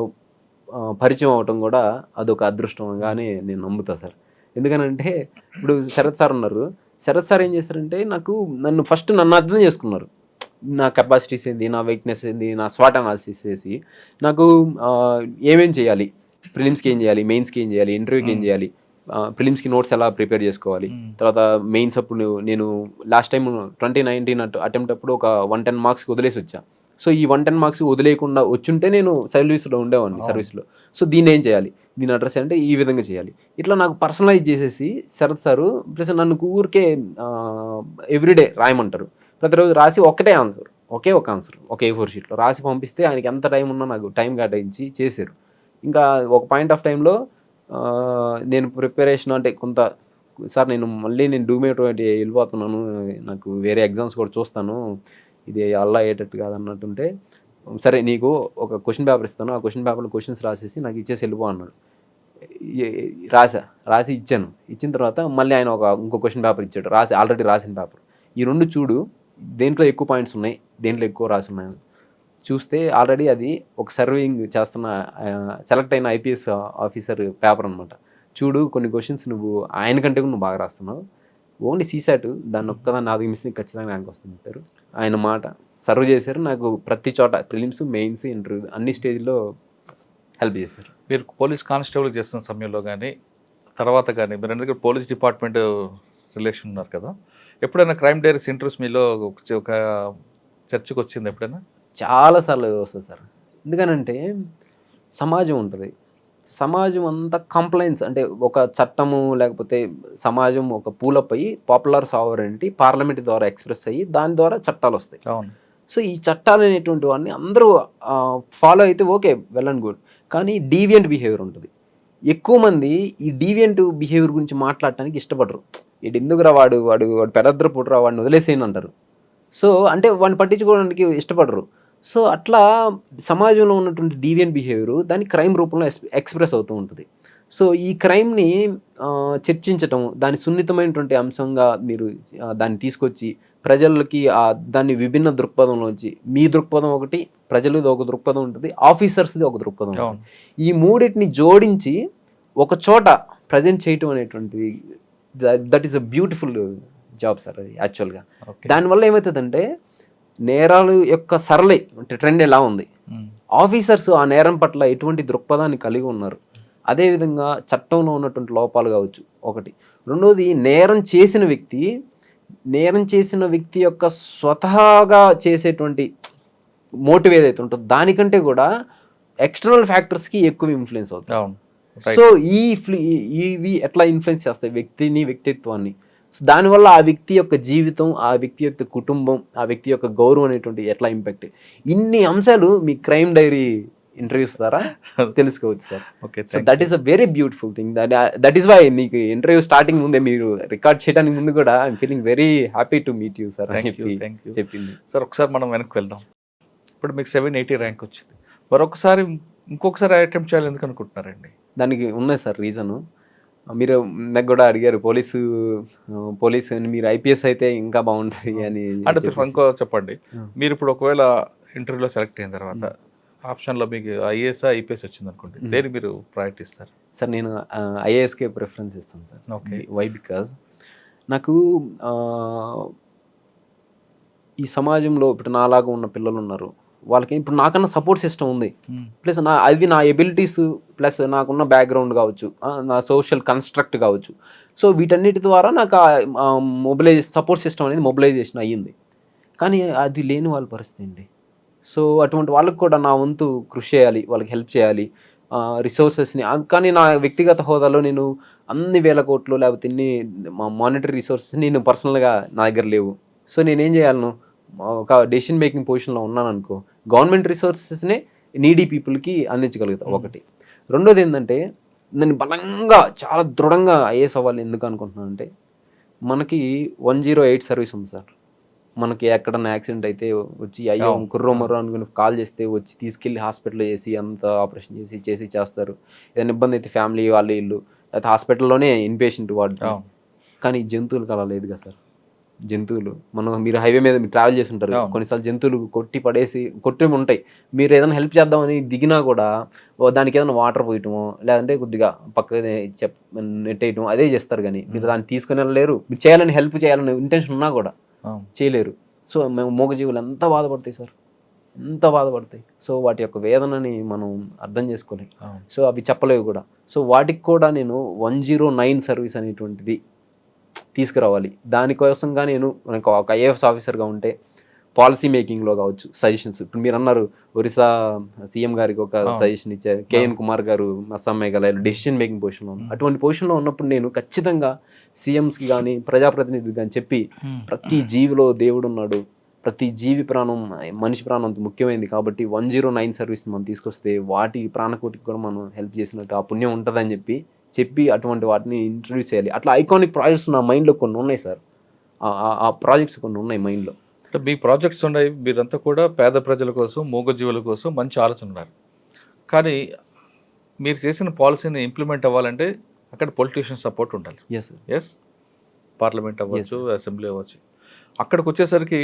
పరిచయం అవటం కూడా అదొక అదృష్టంగానే నేను నమ్ముతా సార్. ఎందుకనంటే ఇప్పుడు శరత్ సార్ ఉన్నారు, శరత్ సార్ ఏం చేశారంటే నన్ను ఫస్ట్ అర్థం చేసుకున్నారు, నా కెపాసిటీస్ ఏంది, నా వీక్నెస్ ఏంది, నా స్వాట్ అనాలిసిస్ చేసి నాకు ఏమేం చేయాలి, ప్రిలిమ్స్కి ఏం చేయాలి, మెయిన్స్కి ఏం చేయాలి, ఇంటర్వ్యూకి ఏం చేయాలి, ప్రిలిమ్స్కి నోట్స్ ఎలా ప్రిపేర్ చేసుకోవాలి, తర్వాత మెయిన్స్ అప్పుడు నేను లాస్ట్ టైం 2019 అటెంప్ట్ అప్పుడు ఒక 110 మార్క్స్కి వదిలేసి వచ్చా. సో ఈ 110 మార్క్స్ వదిలేకుండా వచ్చుంటే నేను సర్వీస్లో ఉండేవాడిని సర్వీస్లో. సో దీన్ని ఏం చేయాలి, దీని అడ్రస్ అంటే ఈ విధంగా చేయాలి, ఇట్లా నాకు పర్సనలైజ్ చేసేసి శరత్ సారు ప్లస్ నన్ను ఊరికే ఎవ్రీడే రాయమంటారు, ప్రతిరోజు రాసి ఒకే ఒక ఆన్సర్ ఒక A4 షీట్లో రాసి పంపిస్తే ఆయనకి ఎంత టైం ఉన్నా నాకు టైం కేటాయించి చేశారు. ఇంకా ఒక పాయింట్ ఆఫ్ టైంలో నేను ప్రిపరేషన్ అంటే కొంత సార్ నేను డూమేట్ వెళ్ళిపోతున్నాను, నాకు వేరే ఎగ్జామ్స్ కూడా చూస్తాను, ఇది అల్లా అయ్యేటట్టు కాదన్నట్టుంటే, సరే నీకు ఒక క్వశ్చన్ పేపర్ ఇస్తాను, ఆ క్వశ్చన్ పేపర్లో క్వశ్చన్స్ రాసేసి నాకు ఇచ్చేసి వెళ్ళిపో అన్నాడు. రాసి ఇచ్చిన తర్వాత మళ్ళీ ఆయన ఇంకో క్వశ్చన్ పేపర్ ఇచ్చాడు, ఆల్రెడీ రాసిన పేపర్, ఈ రెండు చూడు దేంట్లో ఎక్కువ పాయింట్స్ ఉన్నాయి, దేంట్లో ఎక్కువ రాసి ఉన్నాయి చూస్తే ఆల్రెడీ అది ఒక సర్వింగ్ చేస్తున్న సెలెక్ట్ అయిన ఐపీఎస్ ఆఫీసర్ పేపర్ అనమాట, చూడు కొన్ని క్వశ్చన్స్ నువ్వు ఆయన కంటే నువ్వు బాగా రాస్తున్నావు, ఓన్లీ సీసాట్ దాన్ని ఒక్కదాన్ని 4 మిస్ ఖచ్చితంగా ర్యాంక్ వస్తుంది చెప్పారు. ఆయన మాట సర్వ్ చేశారు, నాకు ప్రతి చోట ప్రిలిమ్స్ మెయిన్స్ ఇంటర్వ్యూ అన్ని స్టేజ్లో హెల్ప్ చేశారు. మీరు పోలీస్ కానిస్టేబుల్ చేస్తున్న సమయంలో కానీ తర్వాత కానీ మీరు దగ్గర పోలీస్ డిపార్ట్మెంట్ రిలేషన్ ఉన్నారు కదా, ఎప్పుడైనా క్రైమ్ డైరీస్ ఇంటర్వ్యూస్ మీలో ఒక చర్చకు వచ్చింది ఎప్పుడైనా? చాలాసార్లు వస్తుంది సార్. ఎందుకనంటే సమాజం ఉంటుంది, సమాజం అంతా కంప్లైంట్స్ అంటే ఒక చట్టము లేకపోతే సమాజం ఒక పూలప్ అయ్యి పాపులర్ సావరెంటీ పార్లమెంట్ ద్వారా ఎక్స్ప్రెస్ అయ్యి దాని ద్వారా చట్టాలు వస్తాయి. అవును. సో ఈ చట్టాలు అనేటువంటి వాడిని అందరూ ఫాలో అయితే ఓకే, వెల్ అండ్ గుడ్, కానీ డీవియంట్ బిహేవియర్ ఉంటుంది. ఎక్కువ మంది ఈ డీవియంట్ బిహేవియర్ గురించి మాట్లాడటానికి ఇష్టపడరు, ఇటు ఎందుకురా వాడు పెరద్ర పుట్టరా వాడిని వదిలేసేయని అంటారు. సో అంటే వాడిని పట్టించుకోవడానికి ఇష్టపడరు. సో అట్లా సమాజంలో ఉన్నటువంటి డీవియంట్ బిహేవియర్ దాని క్రైమ్ రూపంలో ఎక్స్ప్రెస్ అవుతూ ఉంటుంది. సో ఈ క్రైమ్ని చర్చించటం, దాని సున్నితమైనటువంటి అంశంగా మీరు దాన్ని తీసుకొచ్చి ప్రజలకి దాన్ని విభిన్న దృక్పథంలోంచి మీ దృక్పథం ఒకటి, ప్రజలది ఒక దృక్పథం ఉంటుంది, ఆఫీసర్స్ది ఒక దృక్పథం ఉంటుంది. ఈ మూడింటిని జోడించి ఒక చోట ప్రజెంట్ చేయటం అనేటువంటిది that is a beautiful job sir అది యాక్చువల్గా. దానివల్ల ఏమవుతుందంటే నేరాలు యొక్క సరళి అంటే ట్రెండ్ ఎలా ఉంది, ఆఫీసర్స్ ఆ నేరం పట్ల ఎటువంటి దృక్పథాన్ని కలిగి ఉన్నారు, అదేవిధంగా చట్టంలో ఉన్నటువంటి లోపాలు కావచ్చు ఒకటి. రెండోది నేరం చేసిన వ్యక్తి యొక్క స్వతహాగా చేసేటువంటి మోటివ్ ఏదైతే ఉంటుందో దానికంటే కూడా ఎక్స్టర్నల్ ఫ్యాక్టర్స్కి ఎక్కువ ఇన్ఫ్లుయెన్స్ అవుతాయి. సో ఇవి ఎట్లా ఇన్ఫ్లుయెన్స్ చేస్తాయి వ్యక్తిత్వాన్ని. సో దానివల్ల ఆ వ్యక్తి యొక్క జీవితం, ఆ వ్యక్తి యొక్క కుటుంబం, ఆ వ్యక్తి యొక్క గౌరవం అనేటువంటి ఎట్లా ఇంపాక్ట్, ఇన్ని అంశాలు మీ క్రైమ్ డైరీ ఇంటర్వ్యూస్ ద్వారా తెలుసుకోవచ్చు sir. Okay, so that is a very beautiful thing. That is why మీకు ఇంటర్వ్యూ స్టార్టింగ్ ముందే మీరు రికార్డ్ చేయడానికి ముందు కూడా I'm feeling very happy to meet you sir అని చెప్పింది. సార్ ఒకసారి మనం వెనక్కి వెళ్దాం. ఇప్పుడు మీకు 780 ర్యాంక్ వచ్చింది, మరొకసారి ఇంకొకసారి అటెంప్ట్ చేయాలి ఎందుకు అనుకుంటున్నారండి? దానికి ఉన్నాయి సార్ రీజను. మీరు నాకు కూడా అడిగారు పోలీసు మీరు ఐపీఎస్ అయితే ఇంకా బాగుంటుంది అని. అంటే ఇంకో చెప్పండి, మీరు ఇప్పుడు ఒకవేళ ఇంటర్వ్యూలో సెలెక్ట్ అయిన తర్వాత ఆప్షన్లో మీకు ఐఏఎస్ ఐపీఎస్ వచ్చింది అనుకోండి, దేనికి మీరు ప్రయారిటీ ఇస్తారు? సార్ నేను ఐఏఎస్కే ప్రిఫరెన్స్ ఇస్తాను సార్. Okay, why? బికాజ్ నాకు ఈ సమాజంలో ఇప్పుడు నాలాగా ఉన్న పిల్లలు ఉన్నారు, వాళ్ళకి ఇప్పుడు నాకన్నా సపోర్ట్ సిస్టమ్ ఉంది, ప్లస్ అది నా ఎబిలిటీస్ ప్లస్ నాకున్న బ్యాక్గ్రౌండ్ కావచ్చు, నా సోషల్ కన్స్ట్రక్ట్ కావచ్చు. సో వీటన్నిటి ద్వారా నాకు సపోర్ట్ సిస్టమ్ అనేది మొబిలైజేషన్ అయ్యింది. కానీ అది లేని వాళ్ళ పరిస్థితి అండి. సో అటువంటి వాళ్ళకి కూడా నా వంతు కృషి చేయాలి, వాళ్ళకి హెల్ప్ చేయాలి, రిసోర్సెస్ని. కానీ నా వ్యక్తిగత హోదాలో నేను అన్ని వేల కోట్లు లేకపోతే మానిటరీ రిసోర్సెస్ నేను పర్సనల్గా నా దగ్గర లేవు. సో నేనేం చేయాలను, ఒక డెసిషన్ మేకింగ్ పొజిషన్లో ఉన్నాను అనుకో, గవర్నమెంట్ రిసోర్సెస్నే నీడీ పీపుల్కి అందించగలుగుతాం ఒకటి. రెండోది ఏంటంటే నేను బలంగా చాలా దృఢంగా ఐఏఎస్ అవ్వాలి ఎందుకు అనుకుంటున్నానంటే, మనకి 108 సర్వీస్ ఉంది సార్. మనకి ఎక్కడన్నా యాక్సిడెంట్ అయితే వచ్చి అయ్యో కుర్రోమర్రో అనుకుని కాల్ చేస్తే వచ్చి తీసుకెళ్ళి హాస్పిటల్లో చేసి అంత ఆపరేషన్ చేస్తారు. ఏదైనా ఇబ్బంది అయితే ఫ్యామిలీ వాళ్ళు ఇల్లు అయితే హాస్పిటల్లోనే ఇన్పేషెంట్ వాడు. కానీ జంతువులకు అలా లేదు కదా సార్. జంతువులు మీరు హైవే మీద మీరు ట్రావెల్ చేసి ఉంటారు, కొన్నిసార్లు జంతువులు కొట్టి ఉంటాయి. మీరు ఏదైనా హెల్ప్ చేద్దామని దిగినా కూడా దానికి ఏదైనా వాటర్ పోయటమో లేదంటే కొద్దిగా పక్కనే నెట్టేయటం అదే చేస్తారు. కానీ మీరు దాన్ని తీసుకుని వెళ్ళలేరు, మీరు చేయాలని హెల్ప్ చేయాలని ఇంటెన్షన్ ఉన్నా కూడా చేయలేరు. సో మేము మూగజీవులు ఎంత బాధపడతాయి సార్, ఎంత బాధపడతాయి. సో వాటి యొక్క వేదనని మనం అర్థం చేసుకోలేము. సో అవి చెప్పలేవు కూడా. సో వాటికి కూడా నేను 109 సర్వీస్ అనేటువంటిది తీసుకురావాలి. దానికోసంగా నేను ఒక ఐఏఎస్ ఆఫీసర్గా ఉంటే పాలసీ మేకింగ్లో కావచ్చు, సజెషన్స్. ఇప్పుడు మీరు అన్నారు ఒరిస్సా సీఎం గారికి ఒక సజెషన్ ఇచ్చారు, కేఎన్ కుమార్ గారు అస్సాం మేఘాలయలో డెసిషన్ మేకింగ్ పొజిషన్లో ఉన్నారు. అటువంటి పొజిషన్లో ఉన్నప్పుడు నేను ఖచ్చితంగా సీఎంస్కి కానీ ప్రజాప్రతినిధికి కానీ చెప్పి, ప్రతి జీవిలో దేవుడు ఉన్నాడు, ప్రతి జీవి ప్రాణం మనిషి ప్రాణం అంత ముఖ్యమైనది కాబట్టి 109 సర్వీస్ మనం తీసుకొస్తే వాటి ప్రాణకోటికి కూడా మనం హెల్ప్ చేసినట్టు ఆ పుణ్యం ఉంటుందని చెప్పి అటువంటి వాటిని ఇంట్రడ్యూస్ చేయాలి. అట్లా ఐకానిక్ ప్రాజెక్ట్స్ నా మైండ్లో కొన్ని ఉన్నాయి సార్. ఆ ప్రాజెక్ట్స్ కొన్ని ఉన్నాయి మైండ్లో. అంటే మీ ప్రాజెక్ట్స్ ఉన్నాయి, మీరంతా కూడా పేద ప్రజల కోసం, మూగజీవుల కోసం మంచి ఆలోచన ఉన్నారు. కానీ మీరు చేసిన పాలసీని ఇంప్లిమెంట్ అవ్వాలంటే అక్కడ పొలిటీషియన్ సపోర్ట్ ఉండాలి. ఎస్, పార్లమెంట్ అవ్వచ్చు, అసెంబ్లీ అవ్వచ్చు. అక్కడికి వచ్చేసరికి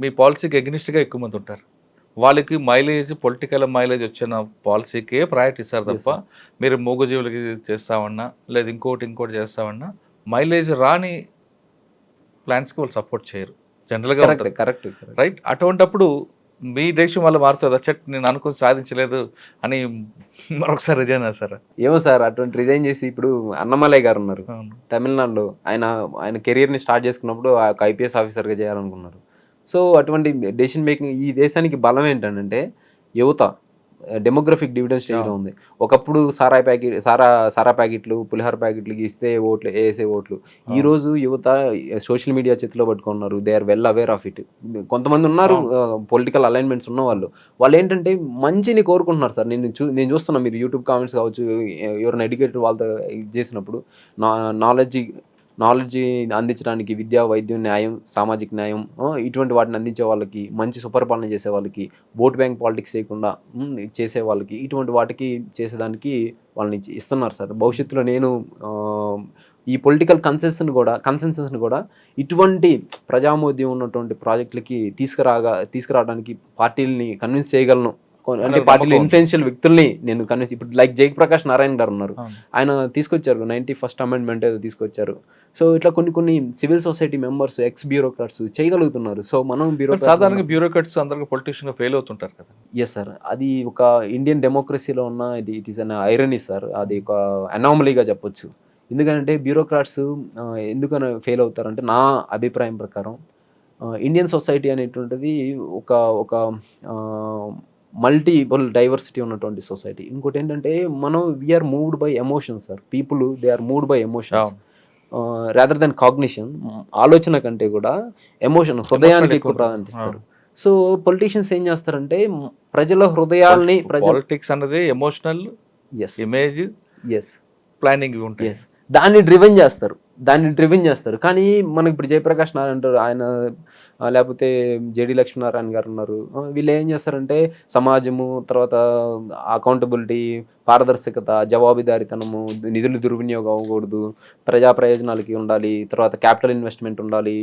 మీ పాలసీకి ఎగ్నిస్ట్గా ఎక్కువ మంది ఉంటారు. వాళ్ళకి మైలేజ్, పొలిటికల్ మైలేజ్ వచ్చిన పాలసీకే ప్రయారిటీ ఇస్తారు తప్ప మీరు మూగజీవులకి చేస్తామన్నా లేదా ఇంకోటి చేస్తామన్నా మైలేజ్ రాని ప్లాన్స్కి వాళ్ళు సపోర్ట్ చేయరు జనరల్గా. Correct right. అటువంటిప్పుడు మీ దేశం వల్ల మారుతుంది, చట్ నేను అనుకుని సాధించలేదు అని మరొకసారి రిజైన్ చేస్తారా? ఏమో సార్, అటువంటి రిజైన్ చేసి ఇప్పుడు అన్నమలై గారు ఉన్నారు తమిళనాడులో, ఆయన కెరీర్ని స్టార్ట్ చేసుకున్నప్పుడు ఒక ఐపీఎస్ ఆఫీసర్గా చేయాలనుకున్నారు. సో అటువంటి డెసిషన్ మేకింగ్ ఈ దేశానికి బలం ఏంటంటే యువత డెమోగ్రఫిక్ డివిడెండ్ స్టేజ్లో ఉంది. ఒకప్పుడు సారా ప్యాకెట్లు, పులిహోర ప్యాకెట్లు ఇస్తే వేసే ఓట్లు. ఈరోజు యువత సోషల్ మీడియా చేతిలో పట్టుకున్నారు. They are well aware of it. కొంతమంది ఉన్నారు పొలిటికల్ అలైన్మెంట్స్ ఉన్న వాళ్ళు ఏంటంటే మంచిని కోరుకుంటున్నారు సార్. నేను చూస్తున్నా, మీరు యూట్యూబ్ కామెంట్స్ కావచ్చు, ఎవరైనా ఎడ్యుకేటెడ్ వాళ్ళతో చేసినప్పుడు నాలెడ్జ్ నాలెడ్జ్ అందించడానికి విద్య, వైద్యం, న్యాయం, సామాజిక న్యాయం ఇటువంటి వాటిని అందించే వాళ్ళకి, మంచి సుపరిపాలన చేసే వాళ్ళకి, ఓట్ బ్యాంక్ పాలిటిక్స్ చేయకుండా చేసే వాళ్ళకి, ఇటువంటి వాటికి చేసేదానికి వాళ్ళని ఇస్తున్నారు సార్. భవిష్యత్తులో నేను ఈ పొలిటికల్ కన్సెన్సస్ని కూడా ఇటువంటి ప్రజామోద్యం ఉన్నటువంటి ప్రాజెక్టులకి తీసుకురావడానికి పార్టీలని కన్విన్స్ చేయగలను. అంటే పార్టీలో ఇన్ఫ్లుయెన్షియల్ వ్యక్తుల్ని నేను కన్విన్స్, ఇప్పుడు లైక్ జయప్రకాష్ నారాయణ గారు ఉన్నారు, ఆయన తీసుకొచ్చారు 91st అమెండ్మెంట్ ఏదో తీసుకొచ్చారు. సో ఇట్లా కొన్ని civil society members, X bureaucrats చేయగలుగుతున్నారు. సో మనం సాధారణంగా బ్యూరోక్రాట్స్ అందరికీ పొలిటీషియన్ ఫెయిల్ అవుతుంటారు కదా. ఎస్ సార్, అది ఒక ఇండియన్ డెమోక్రసీలో ఉన్న it is an irony sir, అది ఒక అనామలీగా చెప్పొచ్చు. ఎందుకంటే బ్యూరోక్రాట్స్ ఎందుకని ఫెయిల్ అవుతారంటే నా అభిప్రాయం ప్రకారం ఇండియన్ సొసైటీ అనేటువంటిది ఒక మల్టిపుల్ డైవర్సిటీ ఉన్నటువంటి సొసైటీ. ఇంకోటి ఏంటంటే మనం we're moved by emotions sir. People they are moved by emotions rather than cognition. ఆలోచన కంటే కూడా ఎమోషన్, హృదయానికి ఎక్కువ ప్రాధాన్యత ఇస్తారు. సో పొలిటీషియన్స్ ఏం చేస్తారంటే ప్రజల హృదయాల్ని, పాలిటిక్స్ అన్నది ఎమోషనల్, ఇమేజ్, ప్లానింగ్ ఉంటాయి, దాన్ని డ్రివెన్ చేస్తారు. కానీ మనకి ఇప్పుడు జయప్రకాష్ నారాయణ అంటారు, ఆయన లేకపోతే జేడి లక్ష్మీనారాయణ గారు ఉన్నారు, వీళ్ళు ఏం చేస్తారంటే సమాజము, తర్వాత అకౌంటబిలిటీ, పారదర్శకత, జవాబుదారీతనము, నిధులు దుర్వినియోగం అవ్వకూడదు, ప్రజా ప్రయోజనాలకి ఉండాలి, తర్వాత క్యాపిటల్ ఇన్వెస్ట్మెంట్ ఉండాలి,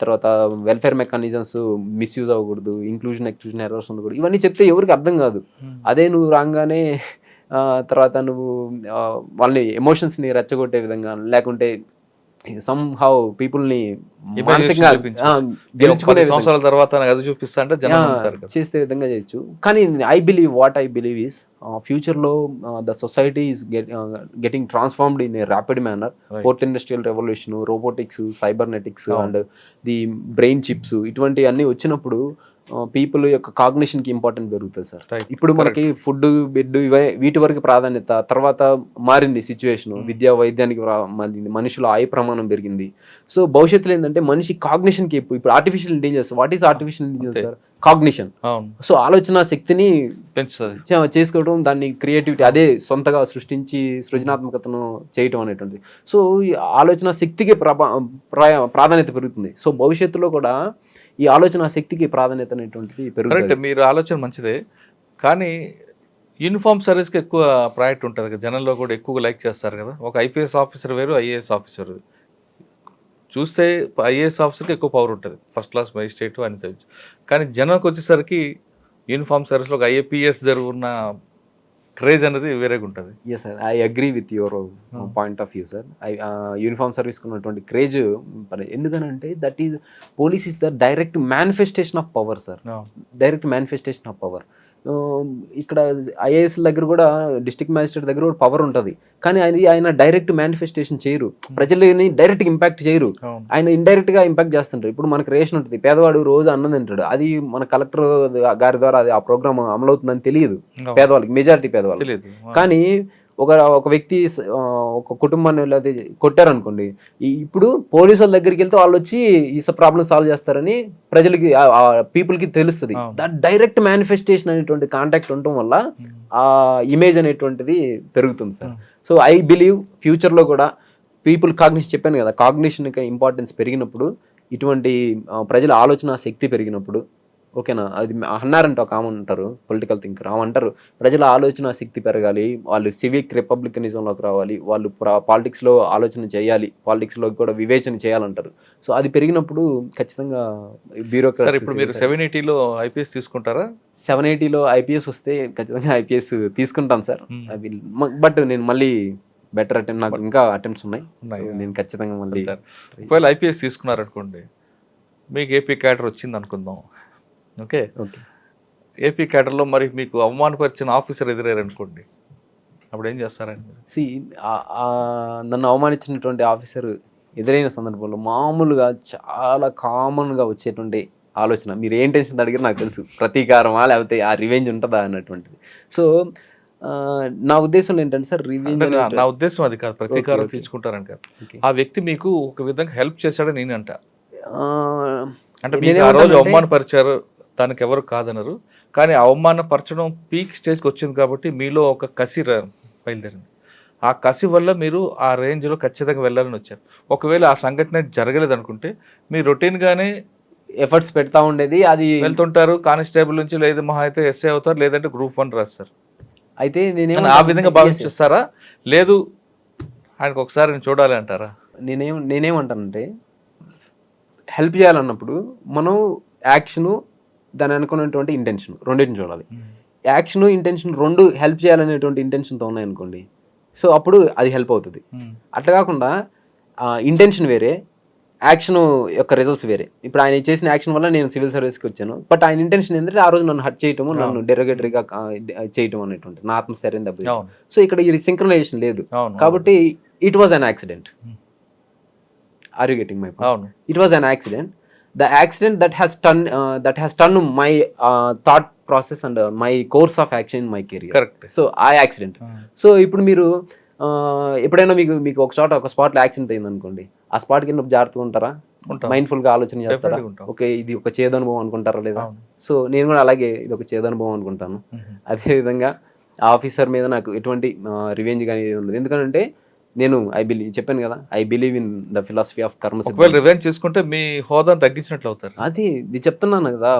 తర్వాత వెల్ఫేర్ మెకానిజమ్స్ మిస్యూజ్ అవ్వకూడదు, ఇంక్లూజన్ ఎక్స్క్లూజన్ ఎర్రర్స్ ఉండకూడదు, ఇవన్నీ చెప్తే ఎవరికి అర్థం కాదు. అదే నువ్వు రాగానే తర్వాత నువ్వు వాళ్ళని ఎమోషన్స్ని రెచ్చగొట్టే విధంగా, లేకుంటే somehow పీపుల్ని మానసికంగా గెలుచుకునే సంవత్సరాల తర్వాత అది చూపిస్తా అంటే చేసే విధంగా చేయొచ్చు. కానీ ఐ బిలీవ్ ఈస్ ఫ్యూచర్లో the society is getting transformed in a rapid manner. 4th industrial revolution, robotics, cybernetics and the brain chips, ఇటువంటి అన్నీ వచ్చినప్పుడు పీపుల్ యొక్క కాగ్నిషన్కి ఇంపార్టెంట్ పెరుగుతుంది సార్. ఇప్పుడు మనకి ఫుడ్, బెడ్ వీటి వరకు ప్రాధాన్యత, తర్వాత మారింది సిచ్యువేషన్, విద్యా వైద్యానికి మనుషుల ఆయుర ప్రమాణం పెరిగింది. సో భవిష్యత్తులో ఏంటంటే మనిషి కాగ్నిషన్కి ఇప్పుడు artificial intelligence, what is artificial intelligence sir? Cognition. So ఆలోచన శక్తిని చేసుకోవడం, దాన్ని క్రియేటివిటీ, అదే సొంతగా సృష్టించి సృజనాత్మకతను చేయటం అనేటువంటిది. సో ఈ ఆలోచన శక్తికి ప్రాధాన్యత పెరుగుతుంది. సో భవిష్యత్తులో కూడా ఈ ఆలోచన శక్తికి ప్రాధాన్యత అనేటువంటిది పెరుగుతుంది. మీరు ఆలోచన మంచిదే, కానీ యూనిఫామ్ సర్వీస్కి ఎక్కువ ప్రయారిటీ ఉంటుంది కదా, జనంలో కూడా ఎక్కువగా లైక్ చేస్తారు కదా. ఒక ఐపీఎస్ ఆఫీసర్ వేరు, ఐఏఎస్ ఆఫీసర్ చూస్తే ఐఏఎస్ ఆఫీసర్కి ఎక్కువ పవర్ ఉంటుంది, ఫస్ట్ క్లాస్ మెజిస్ట్రేట్ అని తెలుసు. కానీ జనంకి వచ్చేసరికి యూనిఫామ్ సర్వీస్లో ఒక ఐఏపీఎస్ జరుగున్న క్రేజ్ అనేది వేరేగా ఉంటుంది. Yes sir, I agree with your point of view sir. Uniform సర్వీస్కి ఉన్నటువంటి క్రేజ్ ఎందుకనంటే that is police is the direct manifestation of power sir, direct manifestation of power. ఇక్కడ ఐఏఎస్ దగ్గర కూడా, డిస్ట్రిక్ట్ మ్యాజిస్ట్రేట్ దగ్గర కూడా పవర్ ఉంటుంది, కానీ ఆయన డైరెక్ట్ మేనిఫెస్టేషన్ చేయరు, ప్రజలని డైరెక్ట్ ఇంపాక్ట్ చేయరు, ఆయన ఇండైరెక్ట్ గా ఇంపాక్ట్ చేస్తుంటారు. ఇప్పుడు మనకు రేషన్ ఉంటుంది, పేదవాడు రోజు అన్నం తింటాడు, అది మన కలెక్టర్ గారి ద్వారా అది ఆ ప్రోగ్రామ్ అమలవుతుందని తెలియదు పేదవాళ్ళకి, మెజారిటీ పేదవాళ్ళకి. కానీ ఒక వ్యక్తి ఒక కుటుంబాన్ని లేదా కొట్టారనుకోండి, ఇప్పుడు పోలీసు వాళ్ళ దగ్గరికి వెళ్తే వాళ్ళు వచ్చి ఈ ప్రాబ్లమ్ సాల్వ్ చేస్తారని ప్రజలకి, పీపుల్కి తెలుస్తుంది. దట్ డైరెక్ట్ మేనిఫెస్టేషన్ అనేటువంటి కాంటాక్ట్ ఉండటం వల్ల ఆ ఇమేజ్ అనేటువంటిది పెరుగుతుంది సార్. సో ఐ బిలీవ్ ఫ్యూచర్లో కూడా పీపుల్ కాగ్నిషన్, చెప్పాను కదా, కాగ్నిషన్ ఇంపార్టెన్స్ పెరిగినప్పుడు, ఇటువంటి ప్రజల ఆలోచన శక్తి పెరిగినప్పుడు, ఓకేనా, అది అన్నారంటే ఒక ఆమె అంటారు, పొలిటికల్ థింకర్, ఆమె అంటారు ప్రజల ఆలోచన శక్తి పెరగాలి, వాళ్ళు సివిక్ రిపబ్లికనిజంలోకి రావాలి, వాళ్ళు పాలిటిక్స్లో ఆలోచన చేయాలి, పాలిటిక్స్లో కూడా వివేచన చేయాలంటారు. సో అది పెరిగినప్పుడు ఖచ్చితంగా బ్యూరోక్రసీ. ఇప్పుడు మీరు 780లో ఐపీఎస్ తీసుకుంటారా? 780లో ఐపీఎస్ వస్తే ఖచ్చితంగా ఐపీఎస్ తీసుకుంటాను సార్. బట్ నేను మళ్ళీ బెటర్ అటెంప్ట్, నాకు ఇంకా అటెంప్ట్స్ ఉన్నాయి, నేను ఖచ్చితంగా మళ్ళీ. ఒకవేళ ఐపీఎస్ తీసుకున్నారనుకోండి, మీకు ఏపీ క్యాడర్ వచ్చింది అనుకుందాం, ఓకే, ఏపీ క్యాడర్లో మరి మీకు అవమానపరిచిన ఆఫీసర్ ఎదురయ్యారనుకోండి, అప్పుడు ఏం చేస్తారండి? నన్ను అవమానించినటువంటి ఆఫీసర్ ఎదురైన సందర్భంలో మామూలుగా చాలా కామన్గా వచ్చేటువంటి ఆలోచన, మీరు ఏం టెన్షన్ అడిగారు నాకు తెలుసు, ప్రతీకారమా లేకపోతే ఆ రివెంజ్ ఉంటుందా అన్నటువంటిది. సో నా ఉద్దేశం ఏంటంటే సార్, రివెంజ్, నా ఉద్దేశం అది కాదు, ప్రతీకారం తీర్చుకుంటారని కాదు, ఆ వ్యక్తి మీకు ఒక విధంగా హెల్ప్ చేశాడని నేను అంట. అంటే మీరు ఆ రోజు అవమానపరిచారు, దానికి ఎవరు కాదనరు, కానీ అవమానపరచడం పీక్ స్టేజ్కి వచ్చింది కాబట్టి మీలో ఒక కసి బయలుదేరింది. ఆ కసి వల్ల మీరు ఆ రేంజ్లో ఖచ్చితంగా వెళ్ళాలని వచ్చారు. ఒకవేళ ఆ సంఘటన జరగలేదు అనుకుంటే మీరు రొటీన్గానే ఎఫర్ట్స్ పెడతా ఉండేది. అది వెళ్తుంటారు, కానిస్టేబుల్ నుంచి లేదు మహా అయితే ఎస్ఏ అవుతారు, లేదంటే గ్రూప్ 1 రాస్తారు. అయితే ఆ విధంగా భావిస్తారా? లేదు ఆయనకు ఒకసారి నేను చూడాలి అంటారా? నేనేమంటానంటే హెల్ప్ చేయాలన్నప్పుడు మనం యాక్షను దాని అనుకున్నటువంటి ఇంటెన్షన్ రెండింటిని చూడాలి. యాక్షన్ ఇంటెన్షన్ రెండు హెల్ప్ చేయాలనేటువంటి ఇంటెన్షన్తో ఉన్నాయనుకోండి, సో అప్పుడు అది హెల్ప్ అవుతుంది. అట్లా కాకుండా ఇంటెన్షన్ వేరే, యాక్షన్ యొక్క రిజల్ట్స్ వేరే. ఇప్పుడు ఆయన చేసిన యాక్షన్ వల్ల నేను సివిల్ సర్వీస్కి వచ్చాను, బట్ ఆయన ఇంటెన్షన్ ఏంటంటే ఆ రోజు నన్ను హర్ట్ చేయటము, నన్ను డెరోగేటరీగా చేయటం అనేటువంటి నా ఆత్మస్థైర్యం దెబ్బ. సో ఇక్కడ ఈ సింక్రనైజేషన్ లేదు కాబట్టి it was an accident. Are you getting my point? It was an accident. The accident that has turned my thought process and my course of action in my career. Correct. So ఆ accident. So ఇప్పుడు మీరు ఎప్పుడైనా మీకు ఒక చోట ఒక స్పాట్లో accident అయింది అనుకోండి, ఆ స్పాట్ కింద జాగ్రత్తగా ఉంటారా? మైండ్ఫుల్గా ఆలోచన చేస్తారా? ఓకే ఇది ఒక చేదు అనుభవం అనుకుంటారా లేదా? సో నేను కూడా అలాగే ఇది ఒక చేదు అనుభవం అనుకుంటాను. అదేవిధంగా ఆ ఆఫీసర్ మీద నాకు ఎటువంటి రివెంజ్ కానీ ఉండదు. ఎందుకంటే నేను చెప్పాను కదా, I believe in the philosophy of కర్మ. రివెంజ్ చేసుకుంటే మీ హోదాను తగ్గించినట్లు అవుతారు. అది చెప్తున్నాను కదా,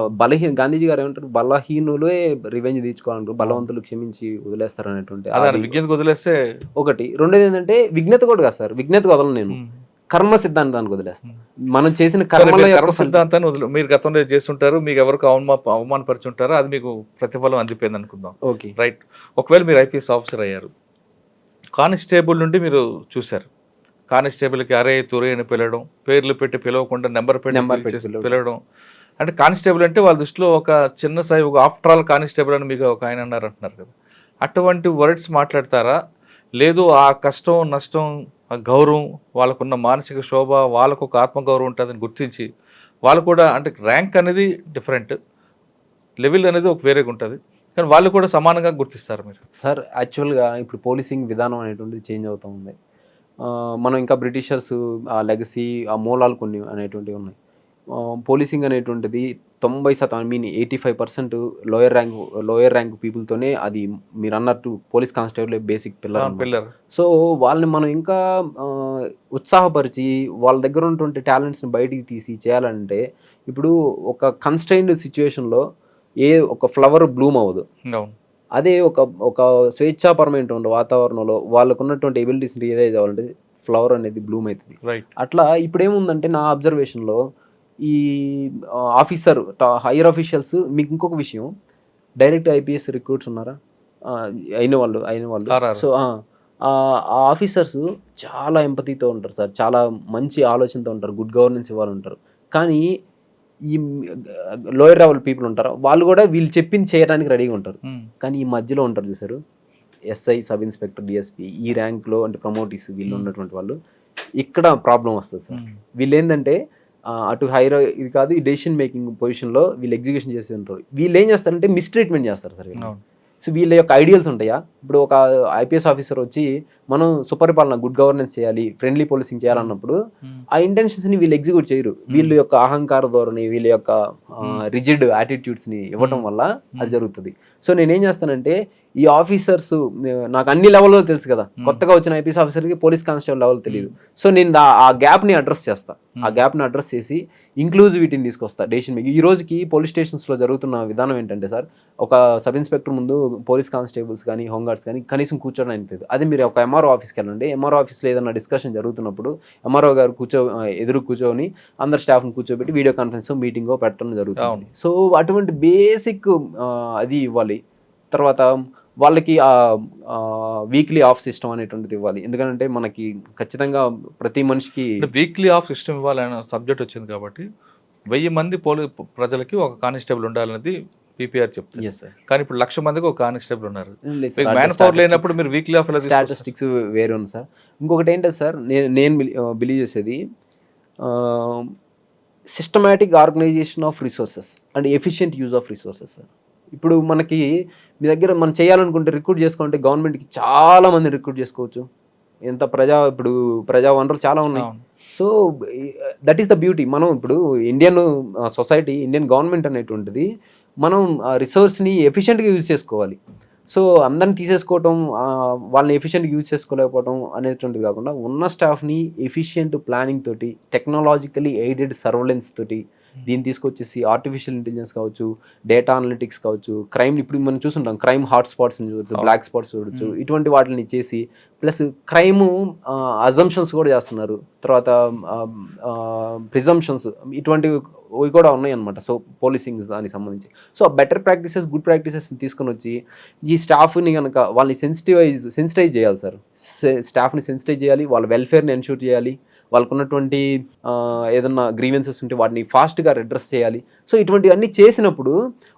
గాంధీజీ గారు ఏమంటారు, బలహీనులే రివెంజ్ తీర్చుకోవాలంటారు, బలవంతులు క్షమించి వదిలేస్తారు అనేటువంటి. విజ్ఞతకు వదిలేస్తే ఒకటి. రెండోది ఏంటంటే విజ్ఞత కూడా కాదు సార్, విజ్ఞతకు వదలను నేను, కర్మ సిద్ధాంతానికి వదిలేస్తాను. మనం చేసిన కర్మ సిద్ధాంతాన్ని మీరు గతంలో చేస్తుంటారు, మీకు ఎవరికి అవమానపరుచుంటారో అది మీకు ప్రతిఫలం అందిపోయింది అనుకుందాం. Okay right. ఒకవేళ మీరు ఐపీఎస్ ఆఫీసర్ అయ్యారు, కానిస్టేబుల్ నుండి మీరు చూశారు, కానిస్టేబుల్కి అరే తురే అని పిలవడం, పేర్లు పెట్టి పిలవకుండా నెంబర్ పెట్టి పిలవడం, అంటే కానిస్టేబుల్ అంటే వాళ్ళ దృష్టిలో ఒక చిన్న స్థాయి, ఒక ఆఫ్టర్ ఆల్ కానిస్టేబుల్ అని మీకు ఒక ఆయన అన్నారు అంటున్నారు కదా, అటువంటి వర్డ్స్ మాట్లాడతారా? లేదు ఆ కష్టం నష్టం ఆ గౌరవం వాళ్ళకున్న మానసిక శోభ, వాళ్ళకు ఒక ఆత్మగౌరవం ఉంటుందని గుర్తించి వాళ్ళు కూడా, అంటే ర్యాంక్ అనేది డిఫరెంట్, లెవెల్ అనేది ఒక వేరేగా ఉంటుంది, కానీ వాళ్ళు కూడా సమానంగా గుర్తిస్తారు మీరు? సార్ యాక్చువల్గా ఇప్పుడు పోలీసింగ్ విధానం అనేటువంటిది చేంజ్ అవుతూ ఉంది. మనం ఇంకా బ్రిటిషర్స్ ఆ లెగసీ ఆ మూలాలు కొన్ని అనేటువంటివి ఉన్నాయి. పోలీసింగ్ అనేటువంటిది 90% 85% లోయర్ ర్యాంక్ పీపుల్తోనే అది మీరు అన్నట్టు police constable basic pillar. So వాళ్ళని మనం ఇంకా ఉత్సాహపరిచి వాళ్ళ దగ్గర ఉన్నటువంటి టాలెంట్స్ని బయటికి తీసి చేయాలంటే, ఇప్పుడు ఒక కన్స్ట్రైన్డ్ సిచ్యువేషన్లో ఒక ఫ్లవర్ బ్లూమ్ అవ్వదు. అదే ఒక స్వేచ్ఛాపరమైన వాతావరణంలో వాళ్ళకు ఉన్నటువంటి ఎబిలిటీస్ని రియలైజ్ అవ్వాలంటే ఫ్లవర్ అనేది బ్లూమ్ అవుతుంది. అట్లా ఇప్పుడు ఏముందంటే నా అబ్జర్వేషన్లో ఈ ఆఫీసర్ హైయర్ ఆఫీషియల్స్, మీకు ఇంకొక విషయం, డైరెక్ట్ ఐపీఎస్ రిక్రూట్స్ ఉన్నారా అయిన వాళ్ళు. సో ఆ ఆఫీసర్స్ చాలా ఎంపతితో ఉంటారు సార్, చాలా మంచి ఆలోచనతో ఉంటారు, గుడ్ గవర్నెన్స్ ఇవ్వాలంటారు. కానీ ఈ లోయర్ లెవెల్ పీపుల్ ఉంటారు, వాళ్ళు కూడా వీళ్ళు చెప్పింది చేయడానికి రెడీగా ఉంటారు. కానీ ఈ మధ్యలో ఉంటారు చూసారు, ఎస్ఐ, సబ్ ఇన్స్పెక్టర్, డిఎస్పీ, ఈ ర్యాంక్లో అంటే ప్రమోటీస్ వీళ్ళు ఉన్నటువంటి వాళ్ళు, ఇక్కడ ప్రాబ్లం వస్తుంది సార్. వీళ్ళు ఏంటంటే అటు హైర్ ఇది కాదు, ఈ డెసిషన్ మేకింగ్ పొజిషన్లో వీళ్ళు ఎగ్జిక్యూషన్ చేసి ఉంటారు. వీళ్ళు ఏం చేస్తారంటే మిస్ట్రీట్మెంట్ చేస్తారు సార్. సో వీళ్ళ యొక్క ఐడియల్స్ ఉంటాయా, ఇప్పుడు ఒక ఐపీఎస్ ఆఫీసర్ వచ్చి మనం సుపరిపాలన, గుడ్ గవర్నెన్స్ చేయాలి, ఫ్రెండ్లీ పోలీసింగ్ చేయాలన్నప్పుడు ఆ ఇంటెన్షన్స్ని వీళ్ళు ఎగ్జిక్యూట్ చేయరు. వీళ్ళ యొక్క అహంకార ధోరణి, వీళ్ళ యొక్క రిజిడ్ యాటిట్యూడ్స్ని ఇవ్వటం వల్ల అది జరుగుతుంది. సో నేనేం చేస్తానంటే, ఈ ఆఫీసర్స్ నాకు అన్ని లెవెల్లో తెలుసు కదా, కొత్తగా వచ్చిన ఐపీఎస్ ఆఫీసర్కి పోలీస్ కానిస్టేబుల్ లెవెల్ తెలియదు. సో నేను ఆ గ్యాప్ని అడ్రస్ చేస్తా, ఆ గ్యాప్ని అడ్రస్ చేసి ఇంక్లూజివిటీని తీసుకొస్తా డెసిషన్ మేకింగ్. ఈ రోజుకి పోలీస్ స్టేషన్స్లో జరుగుతున్న విధానం ఏంటంటే సార్, ఒక సబ్ ఇన్స్పెక్టర్ ముందు పోలీస్ కానిస్టేబుల్స్ కానీ హోంగార్డ్స్ కానీ కనీసం కూర్చోడానికి లేదు. అది మీరు ఒక ఎంఆర్ఓ ఆఫీస్కి వెళ్ళండి, ఎంఆర్ఓ ఆఫీస్లో ఏదైనా డిస్కషన్ జరుగుతున్నప్పుడు ఎంఆర్ఓ గారు ఎదురు కూర్చొని అందరు స్టాఫ్ని కూర్చోబెట్టి వీడియో కాన్ఫరెన్స్ మీటింగ్ పెట్టడం జరుగుతుంది. సో అటువంటి బేసిక్ అది ఇవ్వాలి. తర్వాత వాళ్ళకి వీక్లీ ఆఫ్ సిస్టమ్ అనేటువంటిది ఇవ్వాలి. ఎందుకంటే మనకి ఖచ్చితంగా ప్రతి మనిషికి వీక్లీ ఆఫ్ సిస్టమ్ ఇవ్వాలనే సబ్జెక్ట్ వచ్చింది కాబట్టి 1000 మంది ప్రజలకి ఒక కానిస్టేబుల్ ఉండాలనేది పీపీఆర్ చెప్తుంది. కానీ ఇప్పుడు 1,00,000 మందికి ఒక కానిస్టేబుల్ ఉన్నారు. మ్యాన్ పవర్ లేనప్పుడు మీరు వీక్లీ ఆఫ్ స్టాటిస్టిక్స్ వేరే ఉంది సార్. ఇంకొకటి ఏంటంటే సార్, నేను బిలీవ్ చేసేది systematic organization of resources and efficient use of resources sir. ఇప్పుడు మనకి మీ దగ్గర మనం చేయాలనుకుంటే రిక్రూట్ చేసుకోవాలంటే గవర్నమెంట్కి చాలా మంది రిక్రూట్ చేసుకోవచ్చు. ఇప్పుడు ప్రజా వనరులు చాలా ఉన్నాయి. So that is the beauty. మనం ఇప్పుడు ఇండియన్ సొసైటీ, ఇండియన్ గవర్నమెంట్ అనేటువంటిది మనం రిసోర్స్ని ఎఫిషియెంట్గా యూజ్ చేసుకోవాలి. సో అందరిని తీసేసుకోవటం, వాళ్ళని ఎఫిషియెంట్గా యూజ్ చేసుకోలేకపోవడం అనేటువంటిది కాకుండా ఉన్న స్టాఫ్ని ఎఫిషియెంట్ ప్లానింగ్ తోటి, టెక్నాలజికలీ ఎయిడెడ్ సర్వలెన్స్ తోటి దీన్ని తీసుకొచ్చేసి ఆర్టిఫిషియల్ ఇంటెలిజెన్స్ కావచ్చు, డేటా అనలిటిక్స్ కావచ్చు, క్రైమ్ ఇప్పుడు మనం చూస్తుంటాం, క్రైమ్ హాట్ స్పాట్స్ చూడొచ్చు, బ్లాక్ స్పాట్స్ చూడొచ్చు, ఇటువంటి వాటిని చేసి ప్లస్ క్రైమ్ అజంప్షన్స్ కూడా చేస్తున్నారు, తర్వాత ప్రిజంప్షన్స్ ఇటువంటివి కూడా ఉన్నాయి అనమాట. సో పోలీసింగ్ దానికి సంబంధించి so better practices, good practices తీసుకొని వచ్చి ఈ స్టాఫ్ని కనుక వాళ్ళని సెన్సిటైజ్ చేయాలి సార్. స్టాఫ్ని సెన్సిటైజ్ చేయాలి, వాళ్ళ వెల్ఫేర్ని ఎన్షూర్ చేయాలి, వాళ్ళకు ఉన్నటువంటి ఏదన్నా గ్రీవెన్సెస్ ఉంటే వాటిని ఫాస్ట్గా అడ్రస్ చేయాలి. సో ఇటువంటివన్నీ చేసినప్పుడు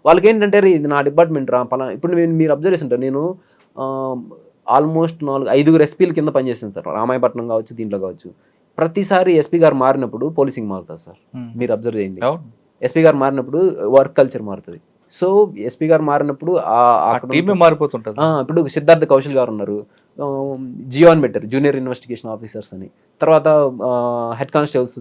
వాళ్ళకి ఏంటంటే ఇది నా డిపార్ట్మెంట్ రా పలా. ఇప్పుడు మీరు అబ్జర్వ్ చేసి ఉంటారు, నేను ఆల్మోస్ట్ 4-5 ఎస్పీల కింద పనిచేస్తాను సార్. రామాయపట్నం కావచ్చు, దీంట్లో కావచ్చు. ప్రతిసారి ఎస్పీ గారు మారినప్పుడు పోలీసింగ్ మారుతుంది సార్. మీరు అబ్జర్వ్ చేయండి, ఎస్పీ గారు మారినప్పుడు వర్క్ కల్చర్ మారుతుంది. సో ఎస్పీ గారు మారినప్పుడు మారిపోతుంటారు. ఇప్పుడు సిద్ధార్థ కౌశల్ గారు ఉన్నారు, జియో అని పెట్టారు, జూనియర్ ఇన్వెస్టిగేషన్ ఆఫీసర్స్ అని. తర్వాత హెడ్ కానిస్టేబుల్స్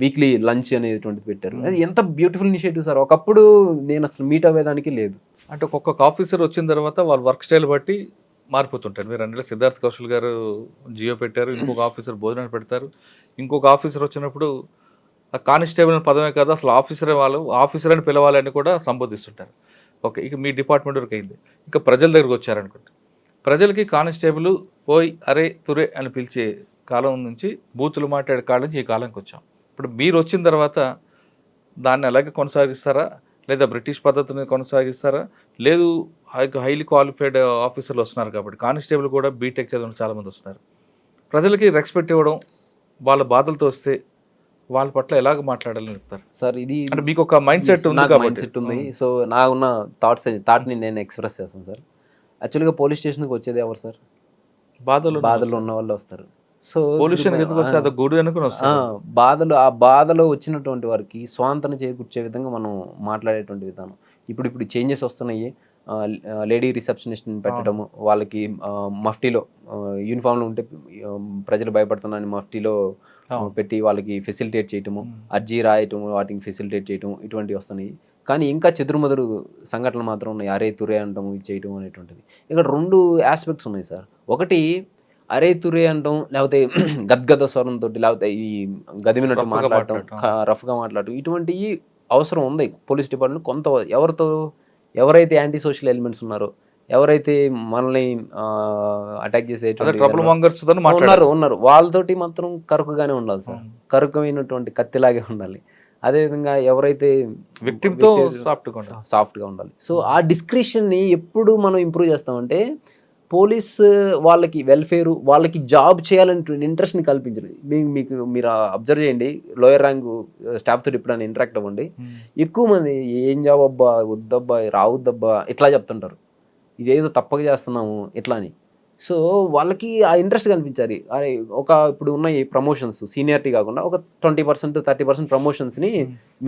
వీక్లీ లంచ్ అనేటువంటిది పెట్టారు. అది ఎంత బ్యూటిఫుల్ ఇనిషియేటివ్ సార్. ఒకప్పుడు నేను అసలు మీట్ అవ్వేదానికి లేదు. అంటే ఒక్కొక్క ఆఫీసర్ వచ్చిన తర్వాత వాళ్ళ వర్క్ స్టైల్ బట్టి మారిపోతుంటారు. మీరు అంటే సిద్ధార్థ్ కౌశల్ గారు జియో పెట్టారు, ఇంకొక ఆఫీసర్ భోజనాలు పెడతారు, ఇంకొక ఆఫీసర్ వచ్చినప్పుడు కానిస్టేబుల్ పదమే కాదు అసలు ఆఫీసర్ అని పిలవాలని కూడా సంబోధిస్తుంటారు. ఓకే, ఇక మీ డిపార్ట్మెంట్ వరకు అయింది. ఇక ప్రజల దగ్గరకు వచ్చారనుకోండి, ప్రజలకి కానిస్టేబుల్ పోయి అరే తురే అని పిలిచే కాలం నుంచి బూతులు మాట్లాడే కాలం నుంచి ఈ కాలంకి వచ్చాం. ఇప్పుడు మీరు వచ్చిన తర్వాత దాన్ని అలాగే కొనసాగిస్తారా, లేదా బ్రిటిష్ పద్ధతిని కొనసాగిస్తారా? లేదు, హైలీ క్వాలిఫైడ్ ఆఫీసర్లు వస్తున్నారు కాబట్టి, కానిస్టేబుల్ కూడా బీటెక్ చదివిన చాలామంది వస్తున్నారు. ప్రజలకి రెస్పెక్ట్ ఇవ్వడం, వాళ్ళ బాధలతో వస్తే వాళ్ళ పట్ల ఎలాగ మాట్లాడాలని చెప్తారు సార్? ఇది అంటే మీకు ఒక మైండ్ సెట్ ఉంది. సో నాకున్న థాట్ని నేను ఎక్స్ప్రెస్ చేస్తాను సార్. యాక్చువల్గా పోలీస్ స్టేషన్కి వచ్చేది ఎవరు సార్? బాధలు ఉన్న వాళ్ళు వస్తారు. సో ఆ బాధలో వచ్చినటువంటి వారికి స్వాంతన చేకూర్చే విధంగా మనం మాట్లాడేటువంటి విధానం ఇప్పుడు చేంజెస్ వస్తున్నాయి. లేడీ రిసెప్షనిస్ట్ని పెట్టడము, వాళ్ళకి మఫ్టీలో యూనిఫామ్లో ఉంటే ప్రజలు భయపడుతున్నారని మఫ్టీలో పెట్టి వాళ్ళకి ఫెసిలిటేట్ చేయటము, అర్జీ రాయటము, వాటికి ఫెసిలిటేట్ చేయటం, ఇటువంటివి వస్తున్నాయి. కానీ ఇంకా చెదురుమదురు సంఘటనలు మాత్రం ఉన్నాయి. అరే తురే అంటాము, ఇది చేయటం అనేటువంటిది. ఇక్కడ 2 ఆస్పెక్ట్స్ ఉన్నాయి సార్. ఒకటి అరే తురే అంటాం, లేకపోతే గద్గద స్వరంతో, లేకపోతే ఈ గదిమినట్టు మాట్లాడటం, రఫ్గా మాట్లాడటం, ఇటువంటివి అవసరం ఉంది పోలీస్ డిపార్ట్మెంట్. ఎవరైతే యాంటీ సోషల్ ఎలిమెంట్స్ ఉన్నారో, ఎవరైతే మనల్ని అటాక్ చేసే ఉన్నారు వాళ్ళతోటి మాత్రం కరుకుగానే ఉండాలి సార్. కరుకమైనటువంటి కత్తిలాగే ఉండాలి. అదేవిధంగా ఎవరైతే విక్టిమ్తో సాఫ్ట్గా ఉండాలి. సో ఆ డిస్క్రిప్షన్ని ఎప్పుడు మనం ఇంప్రూవ్ చేస్తామంటే పోలీస్ వాళ్ళకి వెల్ఫేరు, వాళ్ళకి జాబ్ చేయాలని ఇంట్రెస్ట్ని కల్పించాలి. మీరు అబ్జర్వ్ చేయండి, లోయర్ ర్యాంక్ స్టాఫ్తో ఎప్పుడైనా ఇంటరాక్ట్ అవ్వండి, ఎక్కువ మంది ఏం జాబ్ అబ్బా, వద్దబ్బా, రావద్దబ్బా ఇట్లా చెప్తుంటారు. ఇదేదో తప్పక చేస్తున్నాము ఇట్లా అని. సో వాళ్ళకి ఆ ఇంట్రెస్ట్ కనిపించాలి. అరే ఇప్పుడు ఉన్నాయి ప్రమోషన్స్, సీనియారిటీ కాకుండా ఒక 20%, 30% ప్రమోషన్స్ని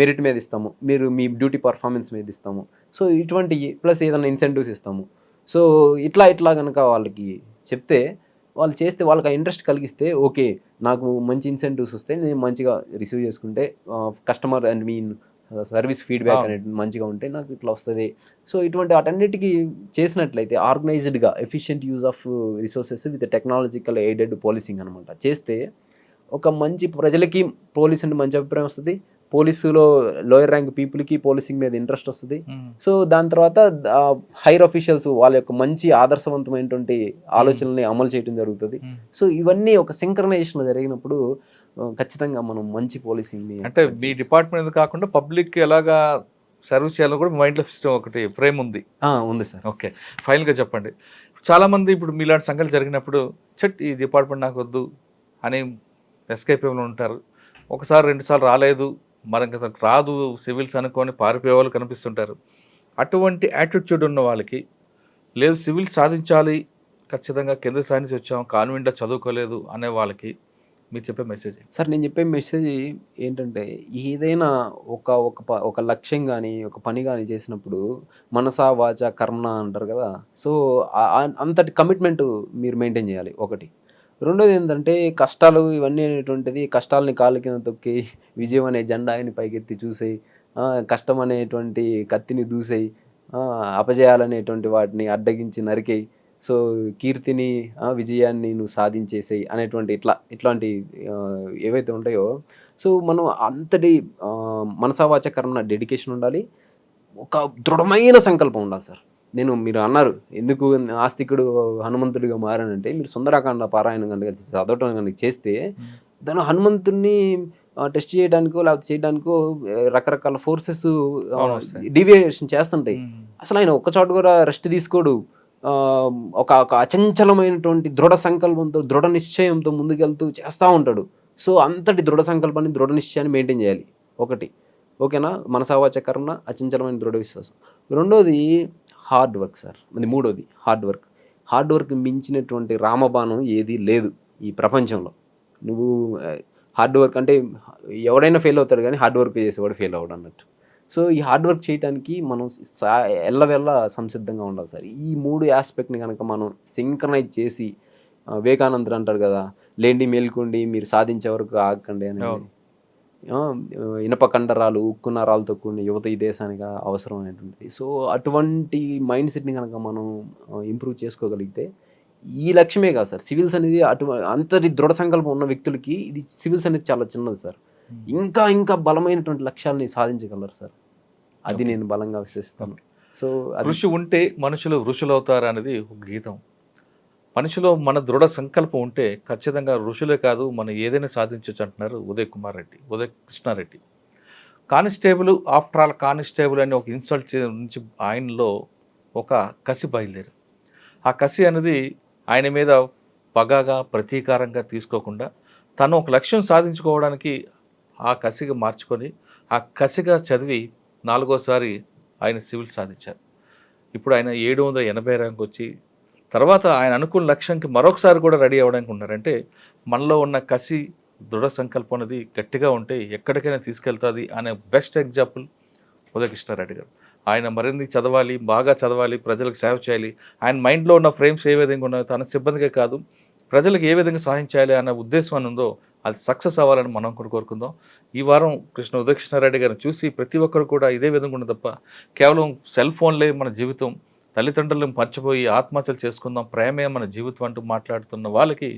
మెరిట్ మీద ఇస్తాము, మీరు మీ డ్యూటీ పర్ఫార్మెన్స్ మీద ఇస్తాము. సో ఇటువంటి ప్లస్ ఏదైనా ఇన్సెంటివ్స్ ఇస్తాము. సో ఇట్లా కనుక వాళ్ళకి చెప్తే, వాళ్ళు చేస్తే, వాళ్ళకి ఆ ఇంట్రెస్ట్ కలిగిస్తే, ఓకే నాకు మంచి ఇన్సెంటివ్స్ వస్తే నేను మంచిగా రిసీవ్ చేసుకుంటే, కస్టమర్ అండ్ సర్వీస్ ఫీడ్బ్యాక్ అనేది మంచిగా ఉంటే నాకు ఇట్లా వస్తుంది. సో ఇటువంటి వాటన్నిటికీ చేసినట్లయితే ఆర్గనైజ్డ్గా efficient use of resources with technological aided policing అనమాట చేస్తే, ఒక మంచి ప్రజలకి పోలీస్ అంటే మంచి అభిప్రాయం వస్తుంది, పోలీసులో లోయర్ ర్యాంక్ పీపుల్కి పోలీసింగ్ మీద ఇంట్రెస్ట్ వస్తుంది. సో దాని తర్వాత హైయర్ అఫీషియల్స్ వాళ్ళ యొక్క మంచి ఆదర్శవంతమైనటువంటి ఆలోచనల్ని అమలు చేయడం జరుగుతుంది. సో ఇవన్నీ ఒక సింక్రనైజేషన్ జరిగినప్పుడు ఖచ్చితంగా మనం మంచి పోలీసింగ్ని, అంటే మీ డిపార్ట్మెంట్ కాకుండా పబ్లిక్ ఎలాగా సర్వీస్ చేయాలని కూడా మైండ్లో ఒకటి ఫ్రేమ్ ఉంది సార్. ఓకే, ఫైనల్గా చెప్పండి. చాలామంది ఇప్పుడు మీలాంటి సంఘటనలు జరిగినప్పుడు ఈ డిపార్ట్మెంట్ నాకు వద్దు అని ఎస్కేప్ ఉంటారు. ఒకసారి 2 సార్లు రాలేదు, మరి రాదు సివిల్స్ అనుకొని పారిపోయే వాళ్ళు కనిపిస్తుంటారు. అటువంటి యాటిట్యూడ్ ఉన్న వాళ్ళకి, లేదు సివిల్ సాధించాలి ఖచ్చితంగా కేంద్ర స్థాయి నుంచి వచ్చాం, కాన్వెంట్లో చదువుకోలేదు అనే వాళ్ళకి మీరు చెప్పే మెసేజ్ సార్? నేను చెప్పే మెసేజ్ ఏంటంటే, ఏదైనా ఒక లక్ష్యం కానీ ఒక పని కానీ చేసినప్పుడు మనసా వాచ కర్మ అంటారు కదా. సో అంతటి కమిట్మెంట్ మీరు మెయింటైన్ చేయాలి ఒకటి. రెండోది ఏంటంటే, కష్టాలు ఇవన్నీ అనేటువంటిది, కష్టాలని కాళ్ళ కింద తొక్కి విజయం అనే జెండాని పైకెత్తి చూసేయి, కష్టం అనేటువంటి కత్తిని దూసేయి, అపజయాలనేటువంటి వాటిని అడ్డగించి నరికేయి, సో కీర్తిని విజయాన్ని నువ్వు సాధించేసేయి అనేటువంటి ఇట్లాంటి ఏవైతే ఉంటాయో, సో మనం అంతటి మనసావాచ కర్మణ డెడికేషన్ ఉండాలి, ఒక దృఢమైన సంకల్పం ఉండాలి సార్. మీరు అన్నారు ఎందుకు ఆస్తికుడు హనుమంతుడిగా మారానంటే, మీరు సుందరాకాండ పారాయణం కనుక చదవటం కనుక చేస్తే దాని హనుమంతుడిని టెస్ట్ చేయడానికో లేకపోతే చేయడానికో రకరకాల ఫోర్సెస్ డీవియేషన్ చేస్తుంటాయి. అసలు ఆయన ఒక్కచోట కూడా రెస్ట్ తీసుకోడు, ఒక అచంచలమైనటువంటి దృఢ సంకల్పంతో దృఢ నిశ్చయంతో ముందుకెళ్తూ చేస్తూ ఉంటాడు. సో అంతటి దృఢ సంకల్పాన్ని దృఢ నిశ్చయాన్ని మెయింటైన్ చేయాలి ఒకటి, ఓకేనా. మనసావాచ కర్మ, అచంచలమైన దృఢ విశ్వాసం. రెండోది హార్డ్ వర్క్ సార్. మూడోది హార్డ్ వర్క్. హార్డ్ వర్క్ మించినటువంటి రామబాణం ఏది లేదు ఈ ప్రపంచంలో. నువ్వు హార్డ్ వర్క్ అంటే ఎవడైనా ఫెయిల్ అవుతాడు కానీ హార్డ్ వర్క్ చేసేవాడు ఫెయిల్ అవ్వడు అన్నట్టు. సో ఈ హార్డ్ వర్క్ చేయడానికి మనం ఎల్లవెల్ల సంసిద్ధంగా ఉండాలి సార్. ఈ 3 ఆస్పెక్ట్ని కనుక మనం సింక్రనైజ్ చేసి, వివేకానందుడు అంటారు కదా, లేండి మేల్కోండి మీరు సాధించే వరకు ఆగకండి అని. ఇనప కండరాలు ఉక్కు నరాలతో కూడిన యువత ఈ దేశానికి అవసరం అనేటువంటిది. సో అటువంటి మైండ్ సెట్ని కనుక మనం ఇంప్రూవ్ చేసుకోగలిగితే, ఈ లక్ష్యమే కాదు సార్, సివిల్స్ అనేది అంతటి దృఢ సంకల్పం ఉన్న వ్యక్తులకి ఇది సివిల్స్ అనేది చాలా చిన్నది సార్. ఇంకా ఇంకా బలమైనటువంటి లక్ష్యాలని సాధించగలరు సార్. అది నేను బలంగా విశ్వసిస్తాను. సో కృషి ఉంటే మనుషులు ఋషులు అవుతారు అనేది ఒక గీతం. మనిషిలో మన దృఢ సంకల్పం ఉంటే ఖచ్చితంగా ఋషులే కాదు, మనం ఏదైనా సాధించవచ్చు అంటున్నారు Uday Krishna Reddy. Constable after all constable అని ఒక ఇన్సల్ట్ నుంచి ఆయనలో ఒక కసి బయలుదేరి, ఆ కసి అనేది ఆయన మీద పగగా ప్రతీకారంగా తీసుకోకుండా తను ఒక లక్ష్యం సాధించుకోవడానికి ఆ కసిగా మార్చుకొని ఆ కసిగా చదివి 4వ సారి ఆయన సివిల్ సాధించారు. ఇప్పుడు ఆయన 780 ర్యాంక్ వచ్చి తర్వాత ఆయన అనుకున్న లక్ష్యానికి మరొకసారి కూడా రెడీ అవ్వడానికి ఉన్నారంటే, మనలో ఉన్న కసి దృఢ సంకల్పం అనేది గట్టిగా ఉంటే ఎక్కడికైనా తీసుకెళ్తుంది అనే బెస్ట్ ఎగ్జాంపుల్ ఉదయ్ కృష్ణారెడ్డి గారు. ఆయన మరిన్ని చదవాలి, బాగా చదవాలి, ప్రజలకు సేవ చేయాలి. ఆయన మైండ్లో ఉన్న ఫ్రేమ్స్ ఏ విధంగా ఉన్నాయో, తన సిబ్బందికే కాదు ప్రజలకు ఏ విధంగా సహాయం చేయాలి అన్న ఉద్దేశం అని ఉందో అది సక్సెస్ అవ్వాలని మనం కూడా కోరుకుందాం. ఈ వారం ఉదయ్ కృష్ణారెడ్డి గారిని చూసి ప్రతి ఒక్కరు కూడా ఇదే విధంగా ఉండదు తప్ప కేవలం సెల్ ఫోన్లే మన జీవితం, తల్లిదండ్రులను మర్చిపోయి ఆత్మహత్యలు చేసుకుందాం, ప్రేమే మన జీవితం అంటూ మాట్లాడుతున్న వాళ్ళకి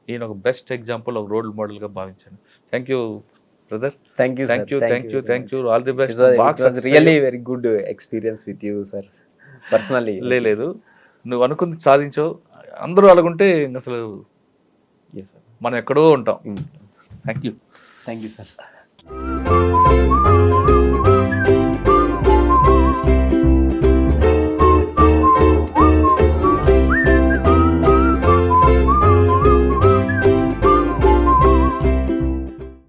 ఈయన ఒక బెస్ట్ ఎగ్జాంపుల్, ఒక రోల్ మోడల్గా భావించాను. Thank you brother. Thank you. All the best. Really very good experience with you sir. Personally లేదు, నువ్వు అనుకుంది సాధించావు. అందరూ అలాగుంటే అసలు మనం ఎక్కడో ఉంటాం. Thank you sir.